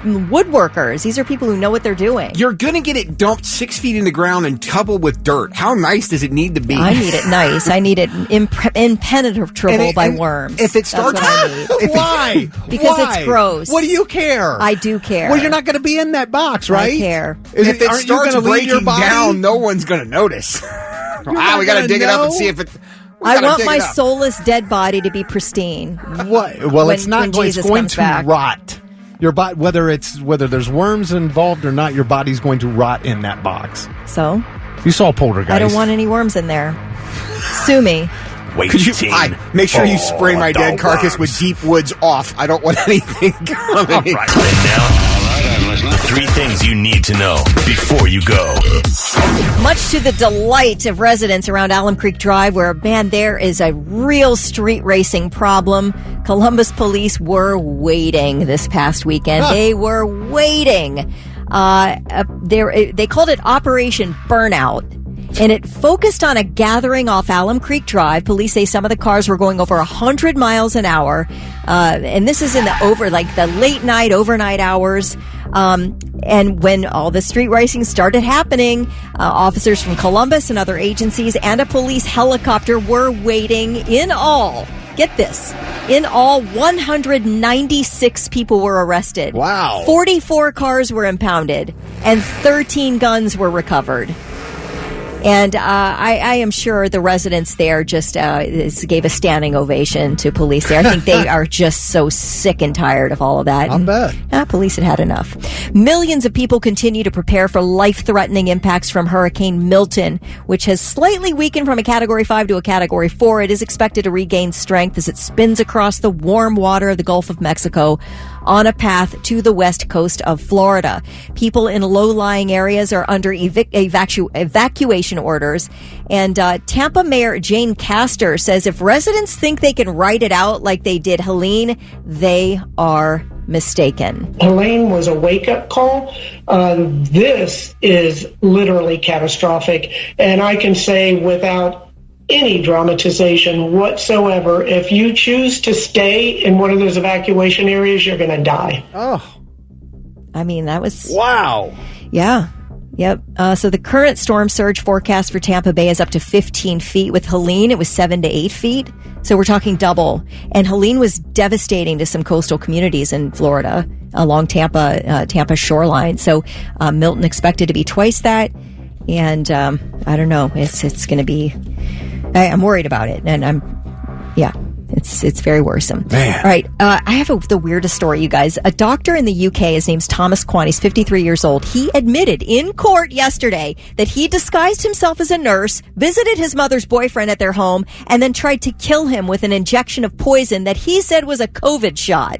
woodworkers. These are people who know what they're doing. You're going to get it dumped 6 feet in the ground and coupled with dirt. How nice does it need to be? I need it nice. I need it impenetrable by and worms. if it starts- That's what I need. Why? Because Why? it's gross. What do you care? I do care. Well, you're not going to be in that box, right? I care. If it aren't you starts gonna leave your breaking body? down, no one's going to notice. We got to gonna dig it up and know? see if it... we I gotta want dig my it up. soulless dead body to be pristine. What? Well, When- it's not when going. Jesus It's going comes to back. rot. Your body, whether there's worms involved or not, your body's going to rot in that box. So You saw Poltergeist. I don't want any worms in there. Sue me. Could you make sure you spray my dead carcass with Deep Woods off? I don't want anything coming in. And now, I'm listening. 3 things you need to know before you go. Much to the delight of residents around Alum Creek Drive, where, man, there is a real street racing problem. Columbus police were waiting this past weekend. They were waiting. They called it Operation Burnout. And it focused on a gathering off Alum Creek Drive. Police say some of the cars were going over 100 miles an hour. And this is in the late night, overnight hours. And when all the street racing started happening, officers from Columbus and other agencies and a police helicopter were waiting. In all, get this, in all, 196 people were arrested. Wow. 44 cars were impounded and 13 guns were recovered. And I am sure the residents there just gave a standing ovation to police there. I think they are just so sick and tired of all of that. I bet. Police had had enough. Millions of people continue to prepare for life-threatening impacts from Hurricane Milton, which has slightly weakened from a Category 5 to a Category 4. It is expected to regain strength as it spins across the warm water of the Gulf of Mexico. on a path to the west coast of Florida. People in low-lying areas are under evacuation orders. And Tampa Mayor Jane Castor says if residents think they can ride it out like they did Helene, they are mistaken. Helene was a wake-up call. This is literally catastrophic. And I can say without any dramatization whatsoever, if you choose to stay in one of those evacuation areas, you're going to die. Oh. I mean, that was... Wow. Yeah. Yep. So the current storm surge forecast for Tampa Bay is up to 15 feet. With Helene, it was 7 to 8 feet. So we're talking double. And Helene was devastating to some coastal communities in Florida along Tampa shoreline. So Milton expected to be twice that. And I don't know. It's going to be... I'm worried about it. And it's very worrisome. Man. All right. I have the weirdest story, you guys. A doctor in the UK, his name's Thomas Kwan. He's 53 years old. He admitted in court yesterday that he disguised himself as a nurse, visited his mother's boyfriend at their home, and then tried to kill him with an injection of poison that he said was a COVID shot.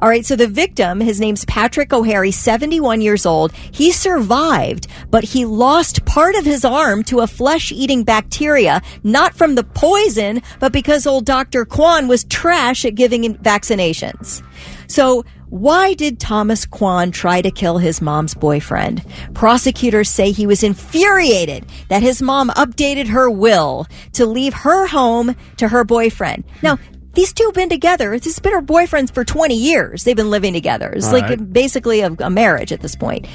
All right, so the victim, his name's Patrick O'Hare, 71 years old. He survived, but he lost part of his arm to a flesh-eating bacteria, not from the poison, but because old Dr. Kwan was trash at giving vaccinations. So why did Thomas Kwan try to kill his mom's boyfriend? Prosecutors say he was infuriated that his mom updated her will to leave her home to her boyfriend. Now, these two have been together. This has been her boyfriends for 20 years. They've been living together. It's basically a marriage at this point.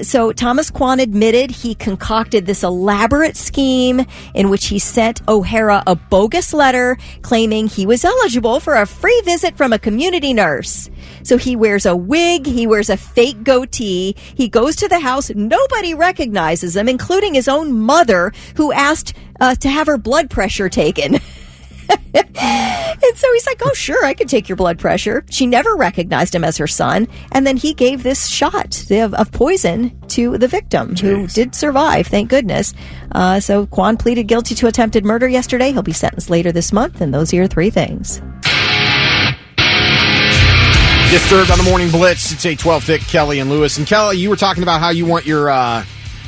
So Thomas Kwan admitted he concocted this elaborate scheme in which he sent O'Hara a bogus letter claiming he was eligible for a free visit from a community nurse. So he wears a wig, he wears a fake goatee, he goes to the house, nobody recognizes him, including his own mother, who asked to have her blood pressure taken. And so he's like, oh, sure, I could take your blood pressure. She never recognized him as her son. And then he gave this shot of poison to the victim, who did survive, thank goodness. So Kwan pleaded guilty to attempted murder yesterday. He'll be sentenced later this month. And those are your three things. Disturbed on the Morning Blitz. It's 8:12, Vic, Kelly, and Lewis. And Kelly, you were talking about how you want your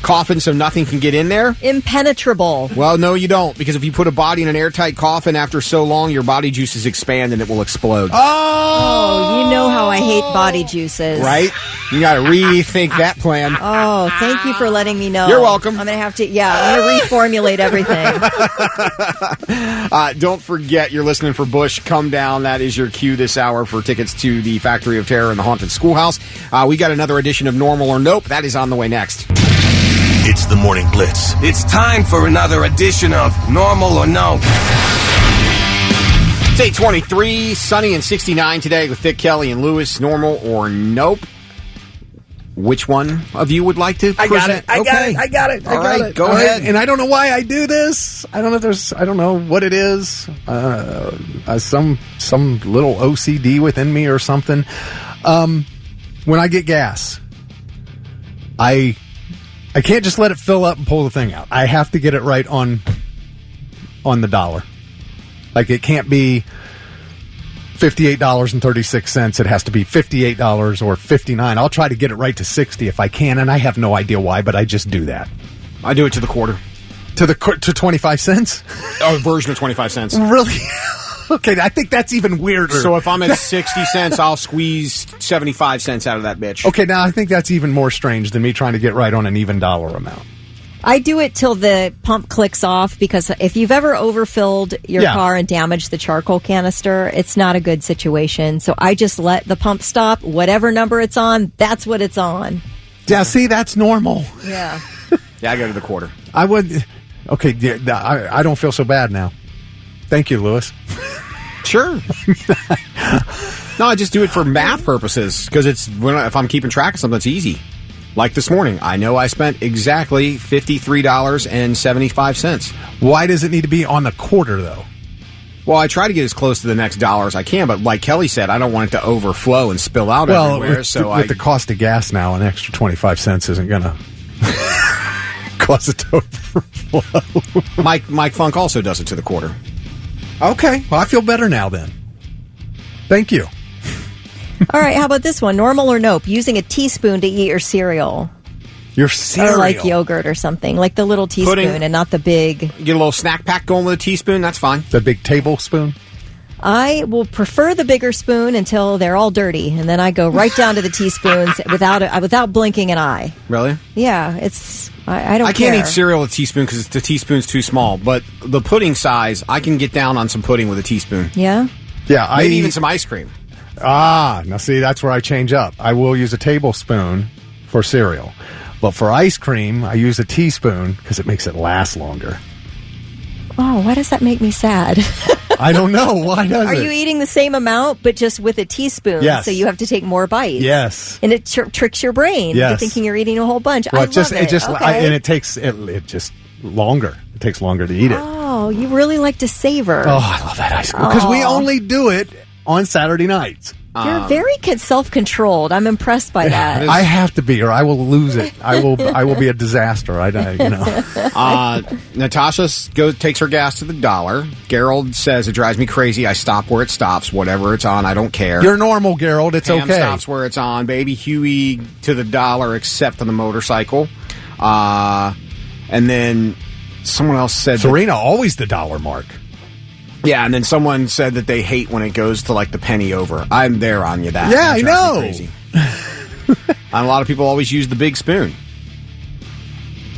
coffin so nothing can get in there? Impenetrable. Well, no, you don't, because if you put a body in an airtight coffin after so long, your body juices expand and it will explode. Oh, you know how I hate body juices. Right? You got to rethink that plan. Oh, thank you for letting me know. You're welcome. I'm going to have to, I'm going to reformulate everything. Don't forget, you're listening for Bush. Come down. That is your cue this hour for tickets to the Factory of Terror and the Haunted Schoolhouse. We got another edition of Normal or Nope. That is on the way next. It's the Morning Blitz. It's time for another edition of Normal or No. It's 8:23, sunny and 69 today with Thick, Kelly, and Lewis. Normal or Nope? Which one of you would like to present? I got it. All right, go ahead. And I don't know why I do this. I don't know what it is. Some little OCD within me or something. When I get gas, I can't just let it fill up and pull the thing out. I have to get it right on the dollar. Like, it can't be $58.36. It has to be $58 or $59. I'll try to get it right to 60 if I can, and I have no idea why, but I just do that. I do it to the quarter. To 25 cents? A version of 25 cents. Really? Okay, I think that's even weirder. So if I'm at 60 cents, I'll squeeze 75 cents out of that bitch. Okay, now I think that's even more strange than me trying to get right on an even dollar amount. I do it till the pump clicks off, because if you've ever overfilled your car and damaged the charcoal canister, it's not a good situation. So I just let the pump stop. Whatever number it's on, that's what it's on. Yeah, see, that's normal. Yeah. Yeah, I go to the quarter. I would. Okay, I don't feel so bad now. Thank you, Lewis. Sure. No, I just do it for math purposes, because if I'm keeping track of something, it's easy. Like this morning, I know I spent exactly $53.75. Why does it need to be on the quarter, though? Well, I try to get as close to the next dollar as I can, but like Kelly said, I don't want it to overflow and spill out everywhere. With the cost of gas now, an extra 25 cents isn't going to cause it to overflow. Mike Funk also does it to the quarter. Okay. Well, I feel better now then. Thank you. All right, how about this one? Normal or nope? Using a teaspoon to eat your cereal. Your cereal. Or like yogurt or something. Like the little teaspoon Pudding. and not the big. You get a little snack pack going with a teaspoon, that's fine. The big tablespoon? I will prefer the bigger spoon until they're all dirty, and then I go right down to the teaspoons without blinking an eye. Really? Yeah, it's... I don't I can't care. eat cereal with a teaspoon because the teaspoon's too small, but the pudding size, I can get down on some pudding with a teaspoon. Yeah? Yeah, Maybe even some ice cream. Now see, that's where I change up. I will use a tablespoon for cereal. But for ice cream, I use a teaspoon because it makes it last longer. Oh, why does that make me sad? I don't know. Why does Are it? you eating the same amount, but just with a teaspoon? Yes. So you have to take more bites. Yes. And it tricks your brain into Yes. thinking you're eating a whole bunch. Well, I love it. Okay. and it takes it just longer. It takes longer to eat it. Oh, you really like to savor. Oh, I love that ice cream because we only do it on Saturday nights. You're very self-controlled. I'm impressed by that. I have to be, or I will lose it. I will be a disaster. Natasha takes her gas to the dollar. Gerald says it drives me crazy. I stop where it stops. Whatever it's on, I don't care. You're normal, Gerald. It's Pam okay. stops where it's on. Baby Huey to the dollar, except on the motorcycle. And then someone else said Serena always the dollar mark. Yeah, and then someone said that they hate when it goes to like the penny over. I'm there on you. That Yeah, I drives me know. Crazy. And a lot of people always use the big spoon.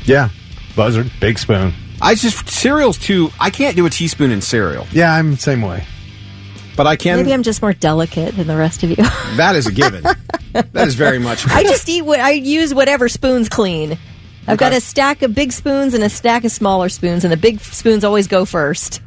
Yeah, Buzzard, big spoon. Cereal's too. I can't do a teaspoon in cereal. Yeah, I'm the same way. But I can. Maybe I'm just more delicate than the rest of you. That is a given. That is very much. I just I use whatever spoon's clean. I've got a stack of big spoons and a stack of smaller spoons, and the big spoons always go first.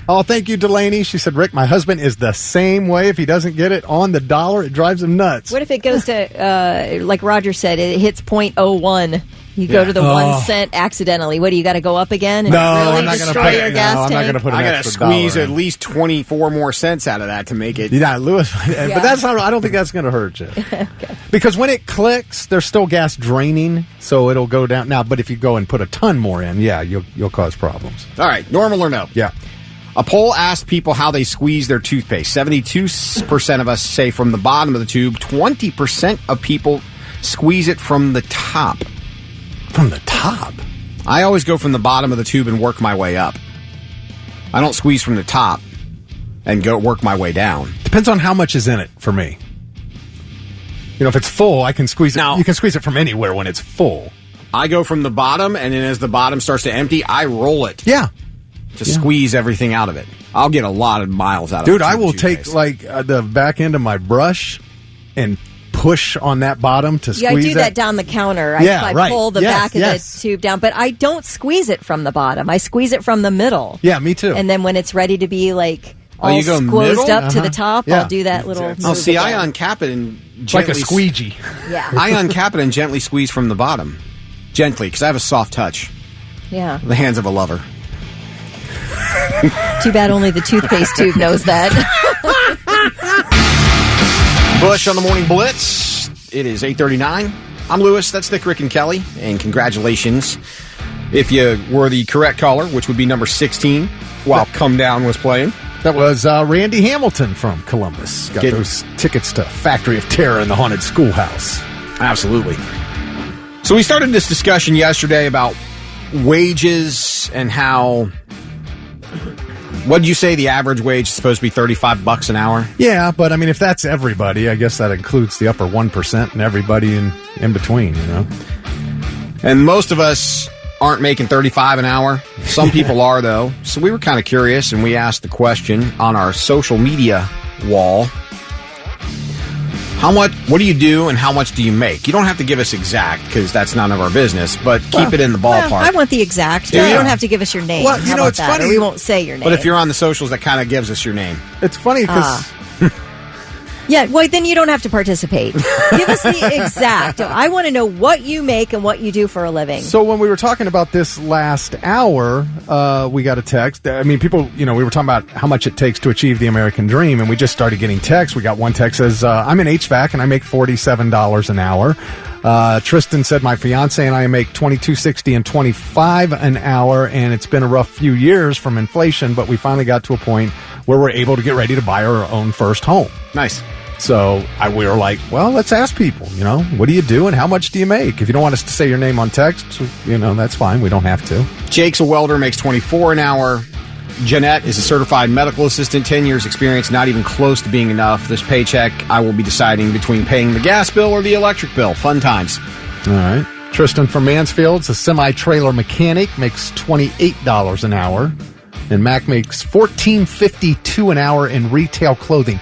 Oh, thank you, Delaney. She said, Rick, my husband is the same way. If he doesn't get it on the dollar, it drives him nuts. What if it goes to, like Roger said, it hits 0.01? You go to the 1 cent accidentally. What do you got to go up again? And I'm not destroy your gas tank? I'm not going to put an I got to extra squeeze dollar at in. least 24 more cents out of that to make it. Yeah, Lewis. But that's not. I don't think that's going to hurt you. Okay. Because when it clicks, there's still gas draining, so it'll go down. Now, but if you go and put a ton more in, yeah, you'll cause problems. All right, normal or no? Yeah. A poll asked people how they squeeze their toothpaste. 72% of us say from the bottom of the tube. 20% of people squeeze it from the top. From the top? I always go from the bottom of the tube and work my way up. I don't squeeze from the top and go work my way down. Depends on how much is in it for me. You know, if it's full, I can squeeze it. Now, you can squeeze it from anywhere when it's full. I go from the bottom, and then as the bottom starts to empty, I roll it. Yeah. To squeeze everything out of it. I'll get a lot of miles out of it. Dude, I will take the back end of my brush and push on that bottom to squeeze it. Yeah, I do that down the counter. I pull the back of the tube down, but I don't squeeze it from the bottom. I squeeze it from the middle. Yeah, me too. And then when it's ready to be like all you go squoezed middle? up to the top, I'll do that little move see, again. I uncap it and It's like gently... a squeegee. Yeah. I uncap it and gently squeeze from the bottom. Gently, because I have a soft touch. Yeah. The hands of a lover. Too bad only the toothpaste tube knows that. Bush on the Morning Blitz. It is 8:39. I'm Lewis. That's Nick, Rick, and Kelly. And congratulations if you were the correct caller, which would be number 16, while Come Down was playing. That was Randy Hamilton from Columbus. Got those tickets to Factory of Terror in the Haunted Schoolhouse. Absolutely. So we started this discussion yesterday about wages and how... What did you say the average wage is supposed to be $35 an hour? Yeah, but I mean, if that's everybody, I guess that includes the upper 1% and everybody in between, you know? And most of us aren't making $35 an hour. Some people are, though. So we were kind of curious, and we asked the question on our social media wall. What do you do and how much do you make? You don't have to give us exact, because that's none of our business, but keep it in the ballpark. Well, I want the exact. Do You you? don't have to give us your name. Well, you How know, about it's that? funny. Or we won't say your name. But if you're on the socials, that kind of gives us your name. It's funny because... Yeah, well, then you don't have to participate. Give us the exact. I want to know what you make and what you do for a living. So when we were talking about this last hour, we got a text. I mean, people, we were talking about how much it takes to achieve the American dream, and we just started getting texts. We got one text that says, I'm in HVAC, and I make $47 an hour. Tristan said, my fiance and I make $22.60 and $25 an hour, and it's been a rough few years from inflation, but we finally got to a point where we're able to get ready to buy our own first home. Nice. So we were like, well, let's ask people, what do you do and how much do you make? If you don't want us to say your name on text, that's fine. We don't have to. Jake's a welder, makes $24 an hour. Jeanette is a certified medical assistant, 10 years experience, not even close to being enough. This paycheck, I will be deciding between paying the gas bill or the electric bill. Fun times. All right. Tristan from Mansfield's a semi-trailer mechanic, makes $28 an hour. And Mac makes $14.52 an hour in retail clothing.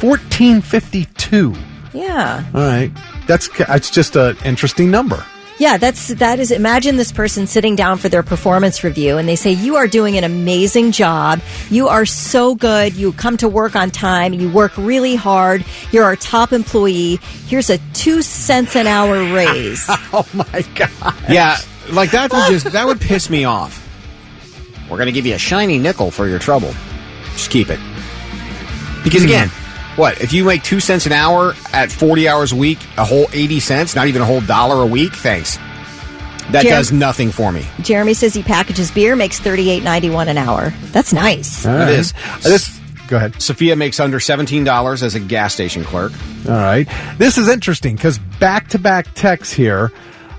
$14.52. Yeah. All right. It's just an interesting number. Yeah, that is. Imagine this person sitting down for their performance review and they say, you are doing an amazing job. You are so good. You come to work on time. You work really hard. You're our top employee. Here's a 2 cents an hour raise. Oh my God. Yeah, like that would piss me off. We're going to give you a shiny nickel for your trouble. Just keep it. Because again, what, if you make 2 cents an hour at 40 hours a week, a whole 80 cents, not even a whole $1 a week? Thanks. That does nothing for me. Jeremy says he packages beer, makes $38.91 an hour. That's nice. It is. Go ahead. Sophia makes under $17 as a gas station clerk. All right. This is interesting because back-to-back texts here.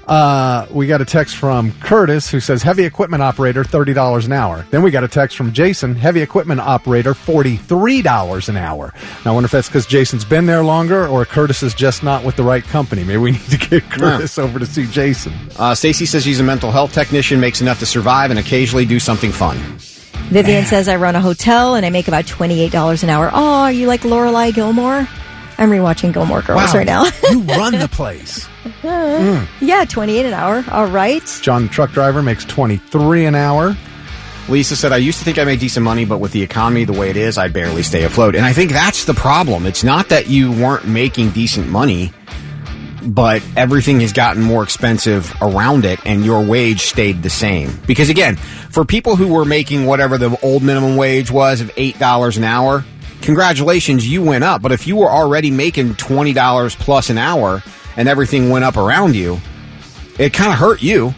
We got a text from Curtis who says heavy equipment operator, $30 an hour. Then we got a text from Jason, heavy equipment operator, $43 an hour. Now I wonder if that's because Jason's been there longer or Curtis is just not with the right company. Maybe we need to get Curtis over to see Jason. Stacy says she's a mental health technician, makes enough to survive and occasionally do something fun. Vivian says I run a hotel and I make about $28 an hour. Oh, are you like Lorelai Gilmore? I'm rewatching Gilmore Girls right now. You run the place. Yeah, $28 an hour. All right. John, the truck driver, makes $23 an hour. Lisa said, I used to think I made decent money, but with the economy the way it is, I barely stay afloat. And I think that's the problem. It's not that you weren't making decent money, but everything has gotten more expensive around it, and your wage stayed the same. Because again, for people who were making whatever the old minimum wage was of $8 an hour, congratulations, you went up. But if you were already making $20 plus an hour and everything went up around you, it kind of hurt you.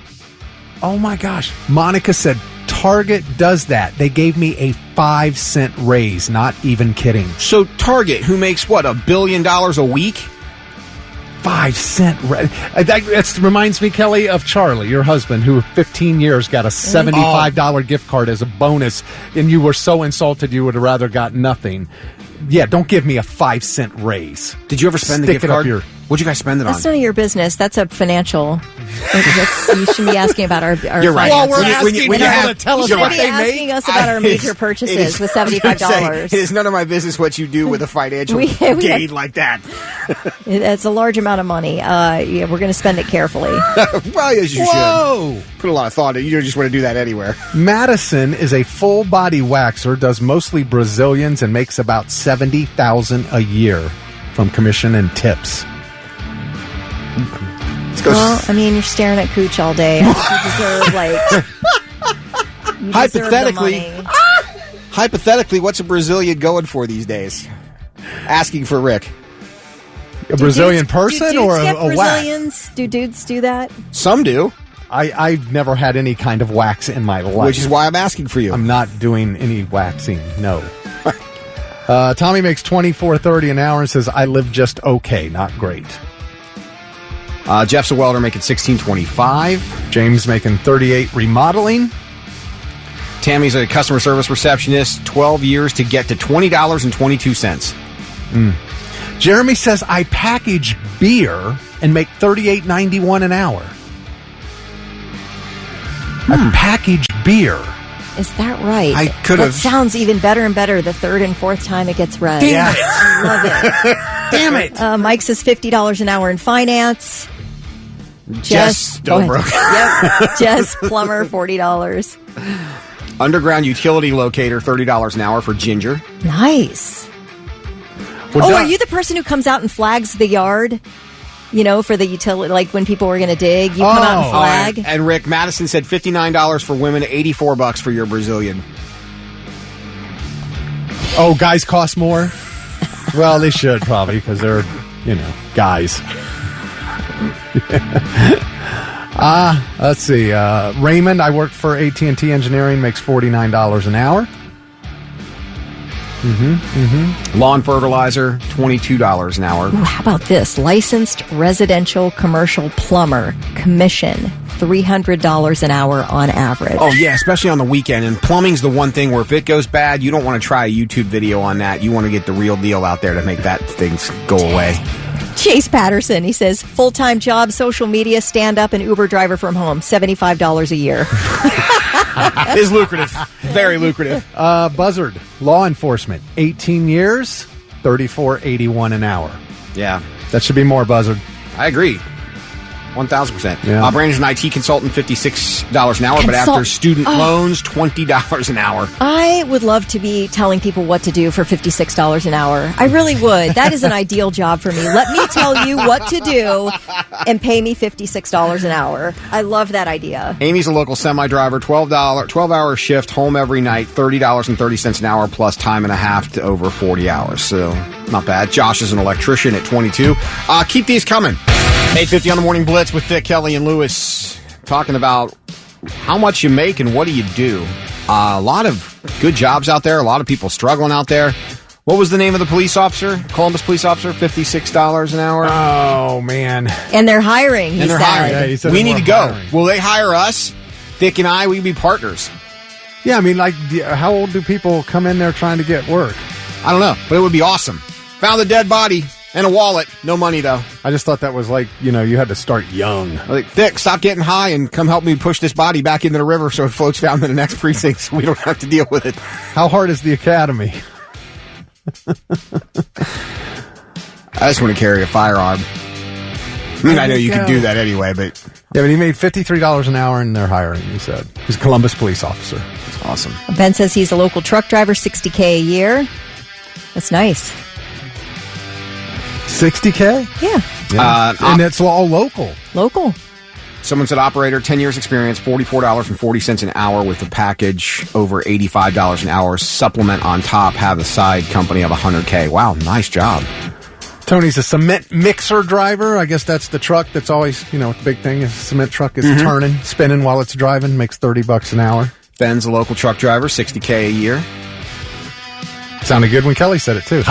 Oh my gosh. Monica said Target does that. They gave me a 5-cent raise. Not even kidding. So Target, who makes what, $1 billion a week? 5-cent raise. That reminds me, Kelly, of Charlie, your husband, who 15 years got a $75 gift card as a bonus, and you were so insulted you would have rather got nothing. Yeah, don't give me a 5-cent raise. Did you ever spend the gift card? What'd you guys spend it on? That's none of your business. That's a financial. You shouldn't be asking about our You're right. Well, we're asking people to tell us what they make. Asking us about our major purchases with $75. It is none of my business what you do with a financial gain like that. It's a large amount of money. Yeah, we're going to spend it carefully. Well, yes, you should. Put a lot of thought in it. You don't just want to do that anywhere. Madison is a full-body waxer, does mostly Brazilians, and makes about $70,000 a year from commission and tips. Well, I mean, you're staring at cooch all day. I think you deserve, hypothetically, what's a Brazilian going for these days? Asking for Rick. A Brazilian person or a wax? Do dudes do that? Some do. I've never had any kind of wax in my life. Which is why I'm asking for you. I'm not doing any waxing, no. Tommy makes $24.30 an hour and says, I live just okay, not great. Jeff's a welder making $16.25. James making $38 remodeling. Tammy's a customer service receptionist, 12 years to get to $20.22. Jeremy says, I package beer and make $38.91 an hour. I package beer. Is that right? I could have. That sounds even better and better the third and fourth time it gets read. Damn it. I love it. Damn it. Mike says $50 an hour in finance. Jess Stonebrook. Yep. Jess Plumber, $40. Underground utility locator, $30 an hour for Ginger. Nice. Are you the person who comes out and flags the yard? You know, for the utility, like when people were going to dig, you come out and flag. And Rick Madison said $59 for women, $84 for your Brazilian. Oh, guys cost more? Well, they should probably because they're, guys. Let's see. Raymond, I work for AT&T Engineering, makes $49 an hour. Lawn fertilizer, $22 an hour. Ooh, how about this? Licensed residential commercial plumber, commission, $300 an hour on average. Oh, yeah, especially on the weekend. And plumbing's the one thing where if it goes bad, you don't want to try a YouTube video on that. You want to get the real deal out there to make that thing go away. Chase Patterson, he says, full-time job, social media, stand-up, and Uber driver from home, $75 a year. It's lucrative. Very lucrative. Buzzard, law enforcement, 18 years, $34.81 an hour. Yeah. That should be more, Buzzard. I agree. 1,000%. Yeah. Brandon's an IT consultant, $56 an hour, but after student loans, $20 an hour. I would love to be telling people what to do for $56 an hour. I really would. That is an ideal job for me. Let me tell you what to do and pay me $56 an hour. I love that idea. Amy's a local semi-driver, 12-hour shift, home every night, $30.30 an hour, plus time and a half to over 40 hours. So, not bad. Josh is an electrician at 22. Keep these coming. 8:50 on the Morning Blitz with Vic, Kelly, and Lewis, talking about how much you make and what do you do. A lot of good jobs out there, a lot of people struggling out there. What was the name of the police officer, Columbus police officer? $56 an hour? Oh, man. And they're hiring, he said. Yeah, he said we need to go. hiring. Will they hire us? Vic and I, we can be partners. Yeah, I mean, like, how old do people come in there trying to get work? I don't know, but it would be awesome. Found a dead body. And a wallet. No money, though. I just thought that was like, you had to start young. Like, Vic, stop getting high and come help me push this body back into the river so it floats down to the next precinct so we don't have to deal with it. How hard is the academy? I just want to carry a firearm. I mean, I know you could do that anyway, but... Yeah, but he made $53 an hour and they're hiring, he said. He's a Columbus police officer. That's awesome. Ben says he's a local truck driver, $60K a year. That's nice. $60K? Yeah. And it's all local. Local. Someone said operator, 10 years experience, $44.40 an hour with the package, over $85 an hour. Supplement on top, have a side company of $100K. Wow, nice job. Tony's a cement mixer driver. I guess that's the truck that's always, the big thing is a cement truck is turning, spinning while it's driving, makes $30 an hour. Ben's a local truck driver, $60K a year. Sounded good when Kelly said it, too.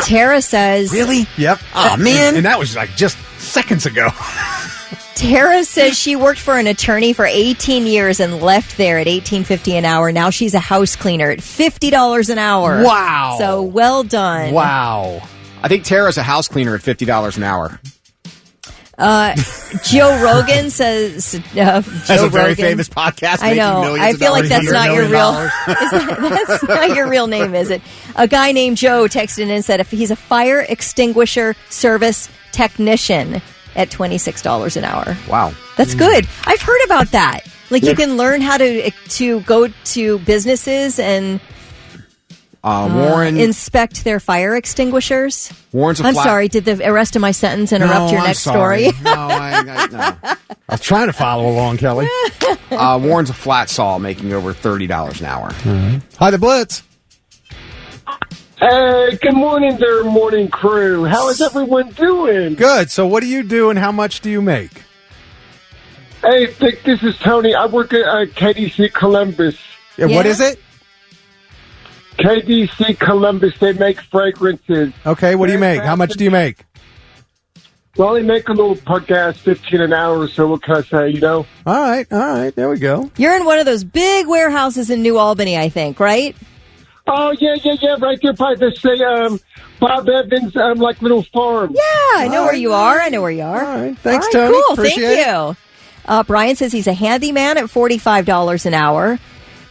Tara says... Really? Yep. Oh, man. And that was like just seconds ago. Tara says she worked for an attorney for 18 years and left there at $18.50 an hour. Now she's a house cleaner at $50 an hour. Wow. So well done. Wow. I think Tara's a house cleaner at $50 an hour. Joe Rogan says... That's a very famous podcast. I know. I feel like that's not your real... that's not your real name, is it? A guy named Joe texted in and said if he's a fire extinguisher service technician at $26 an hour. Wow. That's good. I've heard about that. Like you can learn how to go to businesses and... Warren inspect their fire extinguishers. Warren's I'm sorry, did the rest of my sentence interrupt your next story? No, I was trying to follow along, Kelly. Warren's a flat saw making over $30 an hour. Hi, the Blitz. Hey, good morning there, morning crew. How is everyone doing? Good. So what do you do and how much do you make? Hey, Vic, this is Tony. I work at KDC Columbus. Yeah, what is it? KDC Columbus, they make fragrances. Okay, what do you make? How much do you make? Well, they make a little per gas, $15 an hour, so what can I say, All right, there we go. You're in one of those big warehouses in New Albany, I think, right? Oh, yeah, right there by the, Bob Evans, like little farm. Yeah, I know where you are. I know where you are. All right, thanks, All right, Tony. Cool, Appreciate thank you. Brian says he's a handyman at $45 an hour.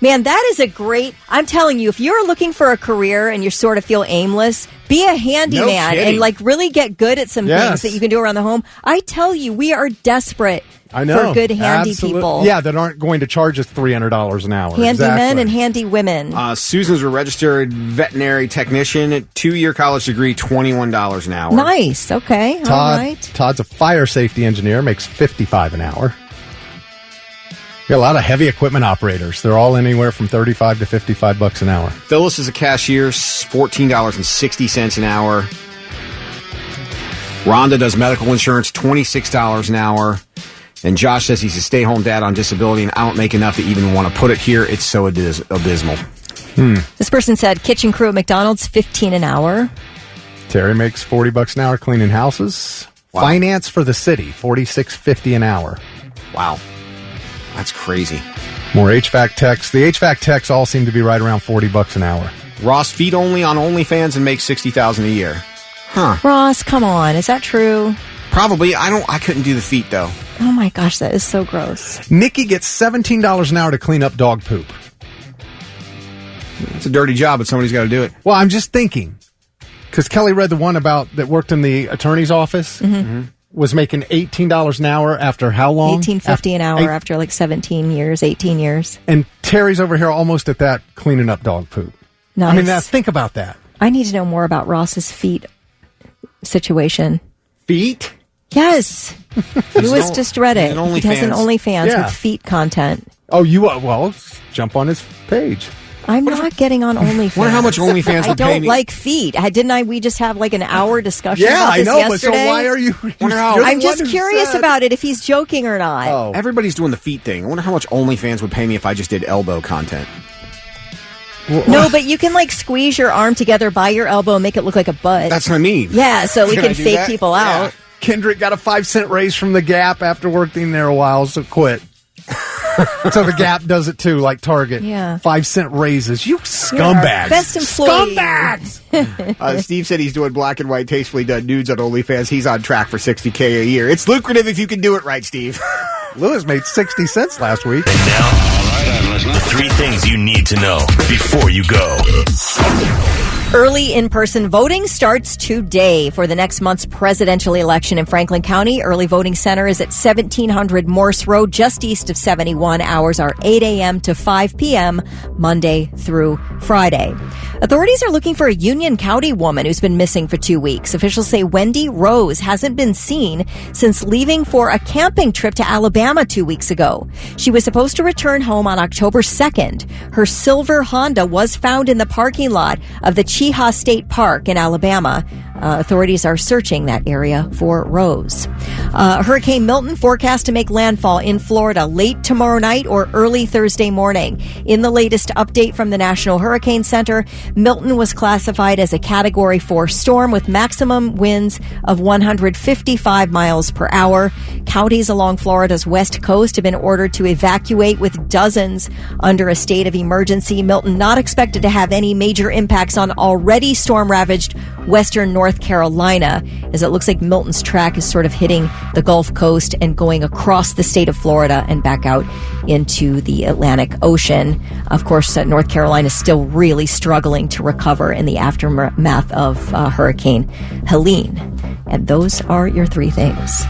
Man, that is a great... I'm telling you, if you're looking for a career and you sort of feel aimless, be a handyman and really get good at some things that you can do around the home. I tell you, we are desperate for good handy people. Yeah, that aren't going to charge us $300 an hour. Handy men and handy women. Susan's a registered veterinary technician, 2-year college degree, $21 an hour. Nice. Okay. All right. Todd's a fire safety engineer, makes $55 an hour. We got a lot of heavy equipment operators. They're all anywhere from $35 to $55 an hour. Phyllis is a cashier, $14.60 an hour. Rhonda does medical insurance, $26 an hour. And Josh says he's a stay-home dad on disability, and I don't make enough to even want to put it here. It's so abysmal. This person said kitchen crew at McDonald's, $15 an hour. Terry makes $40 an hour cleaning houses. Wow. Finance for the city, $46.50 an hour. Wow. That's crazy. More HVAC techs. The HVAC techs all seem to be right around $40 an hour. Ross feet only on OnlyFans and makes $60,000 a year. Huh. Ross, come on. Is that true? Probably. I couldn't do the feet, though. Oh, my gosh. That is so gross. Nikki gets $17 an hour to clean up dog poop. It's a dirty job, but somebody's got to do it. Well, I'm just thinking, because Kelly read the one about that worked in the attorney's office, was making $18 an hour after how long? $18.50 an hour after like 18 years. And Terry's over here almost at that cleaning up dog poop. Nice. I mean, now think about that. I need to know more about Ross's feet situation. Feet? Yes. Lewis just read it. He has an OnlyFans with feet content. Oh, well, jump on his page. I'm not getting on OnlyFans. Wonder how much OnlyFans would pay me. I don't like feet. We just have like an hour discussion about this yesterday? But so why are you... I'm just curious about it, if he's joking or not. Oh. Everybody's doing the feet thing. I wonder how much OnlyFans would pay me if I just did elbow content. No, but you can like squeeze your arm together by your elbow and make it look like a butt. That's what I mean. Yeah, so we can fake people out. Yeah. Kendrick got a 5-cent raise from the Gap after working there a while, so quit. So the Gap does it too, like Target. Yeah. 5-cent raises. You scumbags. Best employee. Scumbags! Steve said he's doing black and white, tastefully done nudes on OnlyFans. He's on track for $60K a year. It's lucrative if you can do it right, Steve. Lewis made 60 cents last week. And now, all right, I'm listening. 3 things you need to know before you go. Early in-person voting starts today for the next month's presidential election in Franklin County. Early voting center is at 1700 Morse Road, just east of 71. Hours are 8 a.m. to 5 p.m., Monday through Friday. Authorities are looking for a Union County woman who's been missing for 2 weeks. Officials say Wendy Rose hasn't been seen since leaving for a camping trip to Alabama 2 weeks ago. She was supposed to return home on October 2nd. Her silver Honda was found in the parking lot of the Chehaw State Park in Alabama. Authorities are searching that area for Rose. Hurricane Milton forecast to make landfall in Florida late tomorrow night or early Thursday morning. In the latest update from the National Hurricane Center, Milton was classified as a Category 4 storm with maximum winds of 155 miles per hour. Counties along Florida's west coast have been ordered to evacuate with dozens under a state of emergency. Milton not expected to have any major impacts on already storm-ravaged western North Carolina, as it looks like Milton's track is sort of hitting the Gulf Coast and going across the state of Florida and back out into the Atlantic Ocean. Of course, North Carolina is still really struggling to recover in the aftermath of Hurricane Helene. And those are your 3 things.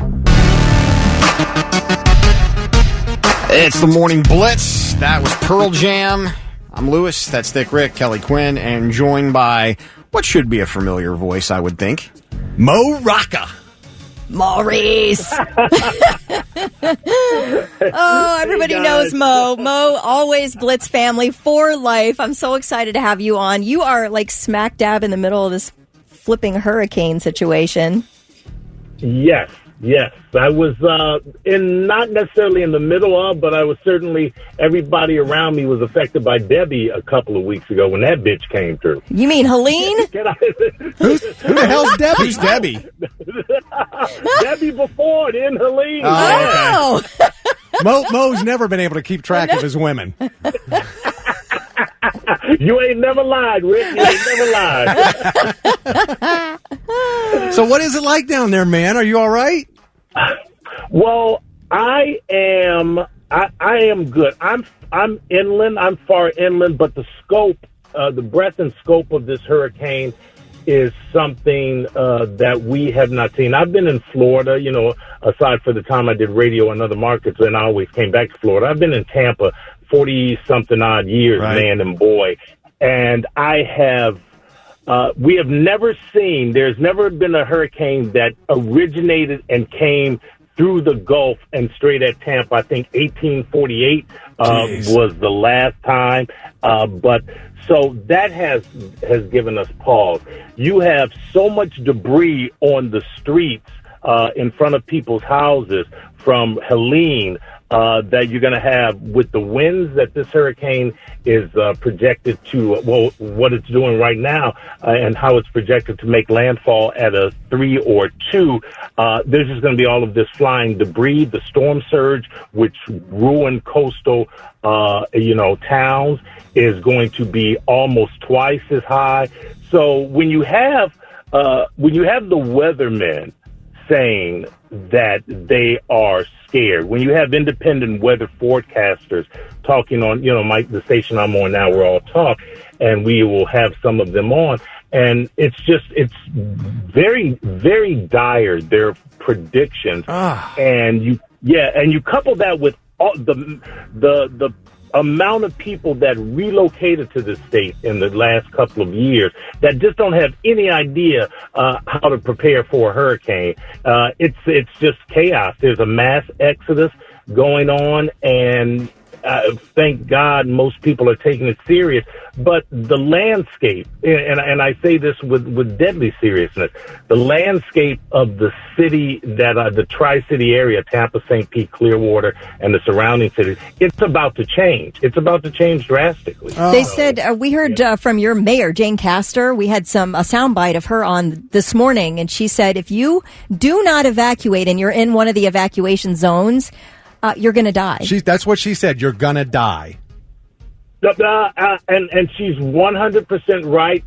It's the Morning Blitz. That was Pearl Jam. I'm Lewis. That's Thick Rick, Kelly Quinn, and joined by what should be a familiar voice, I would think, Mo Rocca. Maurice. Oh, everybody knows Mo. Mo, always Blitz family for life. I'm so excited to have you on. You are like smack dab in the middle of this flipping hurricane situation. Yes. I was not necessarily in the middle of, but I was certainly, everybody around me was affected by Debbie a couple of weeks ago when that bitch came through. You mean Helene? Who the hell's Debbie? Who's Debbie? Debbie before, then Helene. Oh. Mo's never been able to keep track of his women. You ain't never lied, Rick. You ain't never lied. So what is it like down there, man? Are you all right? Well, I am good. I'm inland. I'm far inland, but the scope, the breadth and scope of this hurricane is something that we have not seen. I've been in Florida, aside for the time I did radio in other markets, and I always came back to Florida. I've been in Tampa 40-something odd years, right. Man and boy. And we have never seen, there's never been a hurricane that originated and came through the Gulf and straight at Tampa. I think 1848 was the last time. But so that has given us pause. You have so much debris on the streets in front of people's houses from Helene. that you're going to have with the winds that this hurricane is projected to, what it's doing right now and how it's projected to make landfall at a 3 or 2. There's just going to be all of this flying debris, the storm surge, which ruined coastal, towns, is going to be almost twice as high. So when you have the weathermen saying that they are scared, when you have independent weather forecasters talking on, the station I'm on now, we're all talk, and we will have some of them on, and it's very, very dire, their predictions. And you couple that with all the amount of people that relocated to the state in the last couple of years that just don't have any idea how to prepare for a hurricane. It's just chaos. There's a mass exodus going on, and thank God most people are taking it serious. But the landscape, and I say this with deadly seriousness, the landscape of the city the Tri-City area, Tampa, St. Pete, Clearwater, and the surrounding cities, it's about to change. It's about to change drastically. They said, we heard from your mayor, Jane Castor. We had a soundbite of her on this morning, and she said, if you do not evacuate and you're in one of the evacuation zones, you're going to die. That's what she said. You're going to die. And she's 100% right.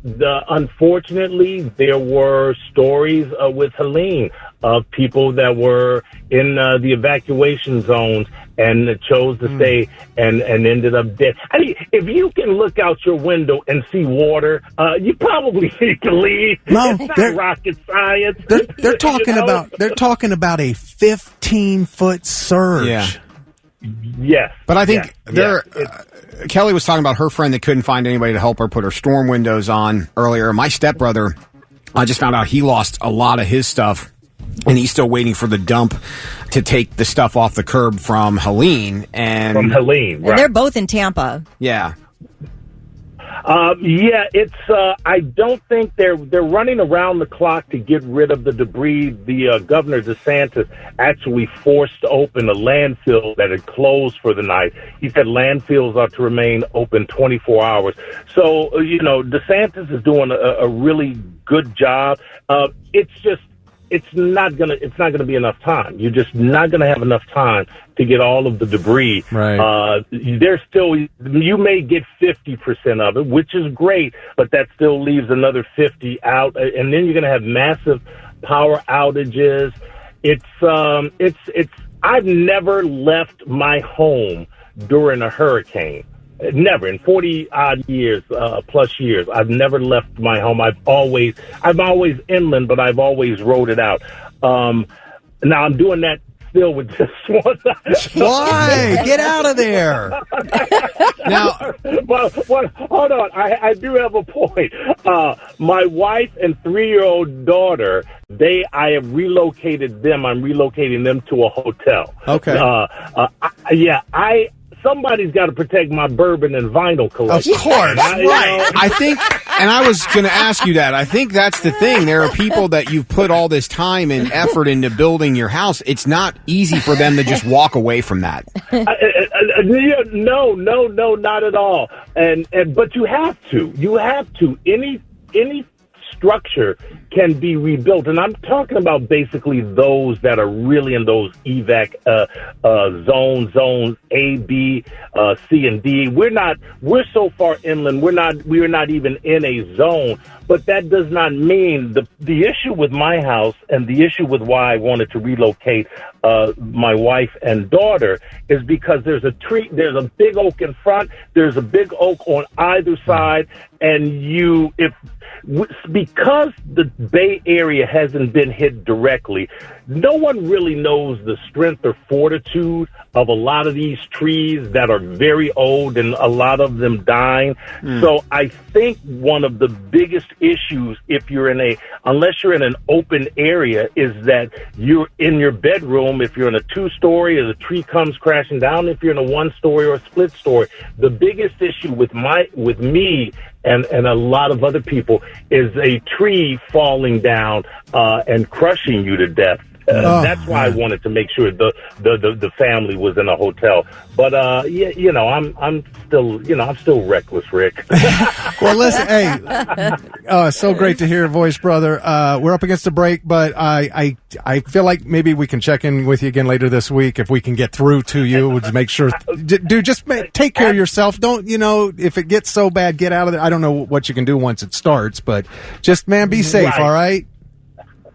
Unfortunately, there were stories with Helene of people that were in the evacuation zones and chose to stay and ended up dead. I mean, if you can look out your window and see water, you probably need to leave. No, it's not rocket science. They're talking about a 15-foot surge. Yeah. Yes. But I think Kelly was talking about her friend that couldn't find anybody to help her put her storm windows on earlier. My stepbrother, I just found out he lost a lot of his stuff, and he's still waiting for the dump to take the stuff off the curb from Helene. From Helene, right. And they're both in Tampa. Yeah. It's. I don't think they're running around the clock to get rid of the debris. The Governor DeSantis actually forced open a landfill that had closed for the night. He said landfills are to remain open 24 hours. So DeSantis is doing a really good job. It's not gonna be enough time. You're just not gonna have enough time to get all of the debris. Right. You may get 50% of it, which is great, but that still leaves another 50 out, and then you're gonna have massive power outages. I've never left my home during a hurricane. Never. In 40-odd years, plus years, I've never left my home. I'm always inland, but I've always rode it out. Now I'm doing that still with this one. Why? Get out of there. Now, well, hold on. I do have a point. My wife and 3-year-old daughter, I have relocated them. I'm relocating them to a hotel. Okay. Somebody's got to protect my bourbon and vinyl collection. Of course, right. I think, and I was going to ask you that. I think that's the thing. There are people that you've put all this time and effort into building your house. It's not easy for them to just walk away from that. No, not at all. But you have to. You have to. Any structure can be rebuilt, and I'm talking about basically those that are really in those evac zones A, B, C, and D. We're so far inland. We're not even in a zone. But that does not mean the issue with my house and the issue with why I wanted to relocate my wife and daughter is because there's a big oak in front, there's a big oak on either side, and because the Bay Area hasn't been hit directly, no one really knows the strength or fortitude of a lot of these trees that are very old and a lot of them dying. So I think one of the biggest issues unless you're in an open area is that you're in your bedroom. If you're in a 2-story, the tree comes crashing down. If you're in a 1-story or a split story, the biggest issue with me and a lot of other people is a tree falling down and crushing you to death. That's why I wanted to make sure the family was in a hotel. But I'm still reckless, Rick. Well, listen, hey, so great to hear your voice, brother. We're up against the break, but I feel like maybe we can check in with you again later this week if we can get through to you. We'll just make sure, dude. Just take care of yourself. Don't if it gets so bad, get out of it. I don't know what you can do once it starts, but just be safe. Right. All right.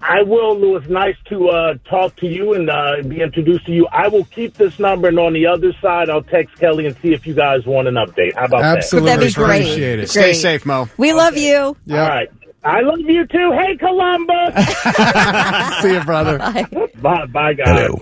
I will, Louis. Nice to talk to you and be introduced to you. I will keep this number, and on the other side, I'll text Kelly and see if you guys want an update. How about Absolutely. That'd be great. Appreciate it. Stay safe, Mo. We love you. Yep. All right. I love you too. Hey, Columbus. See you, brother. Bye. Bye, guys. Hello.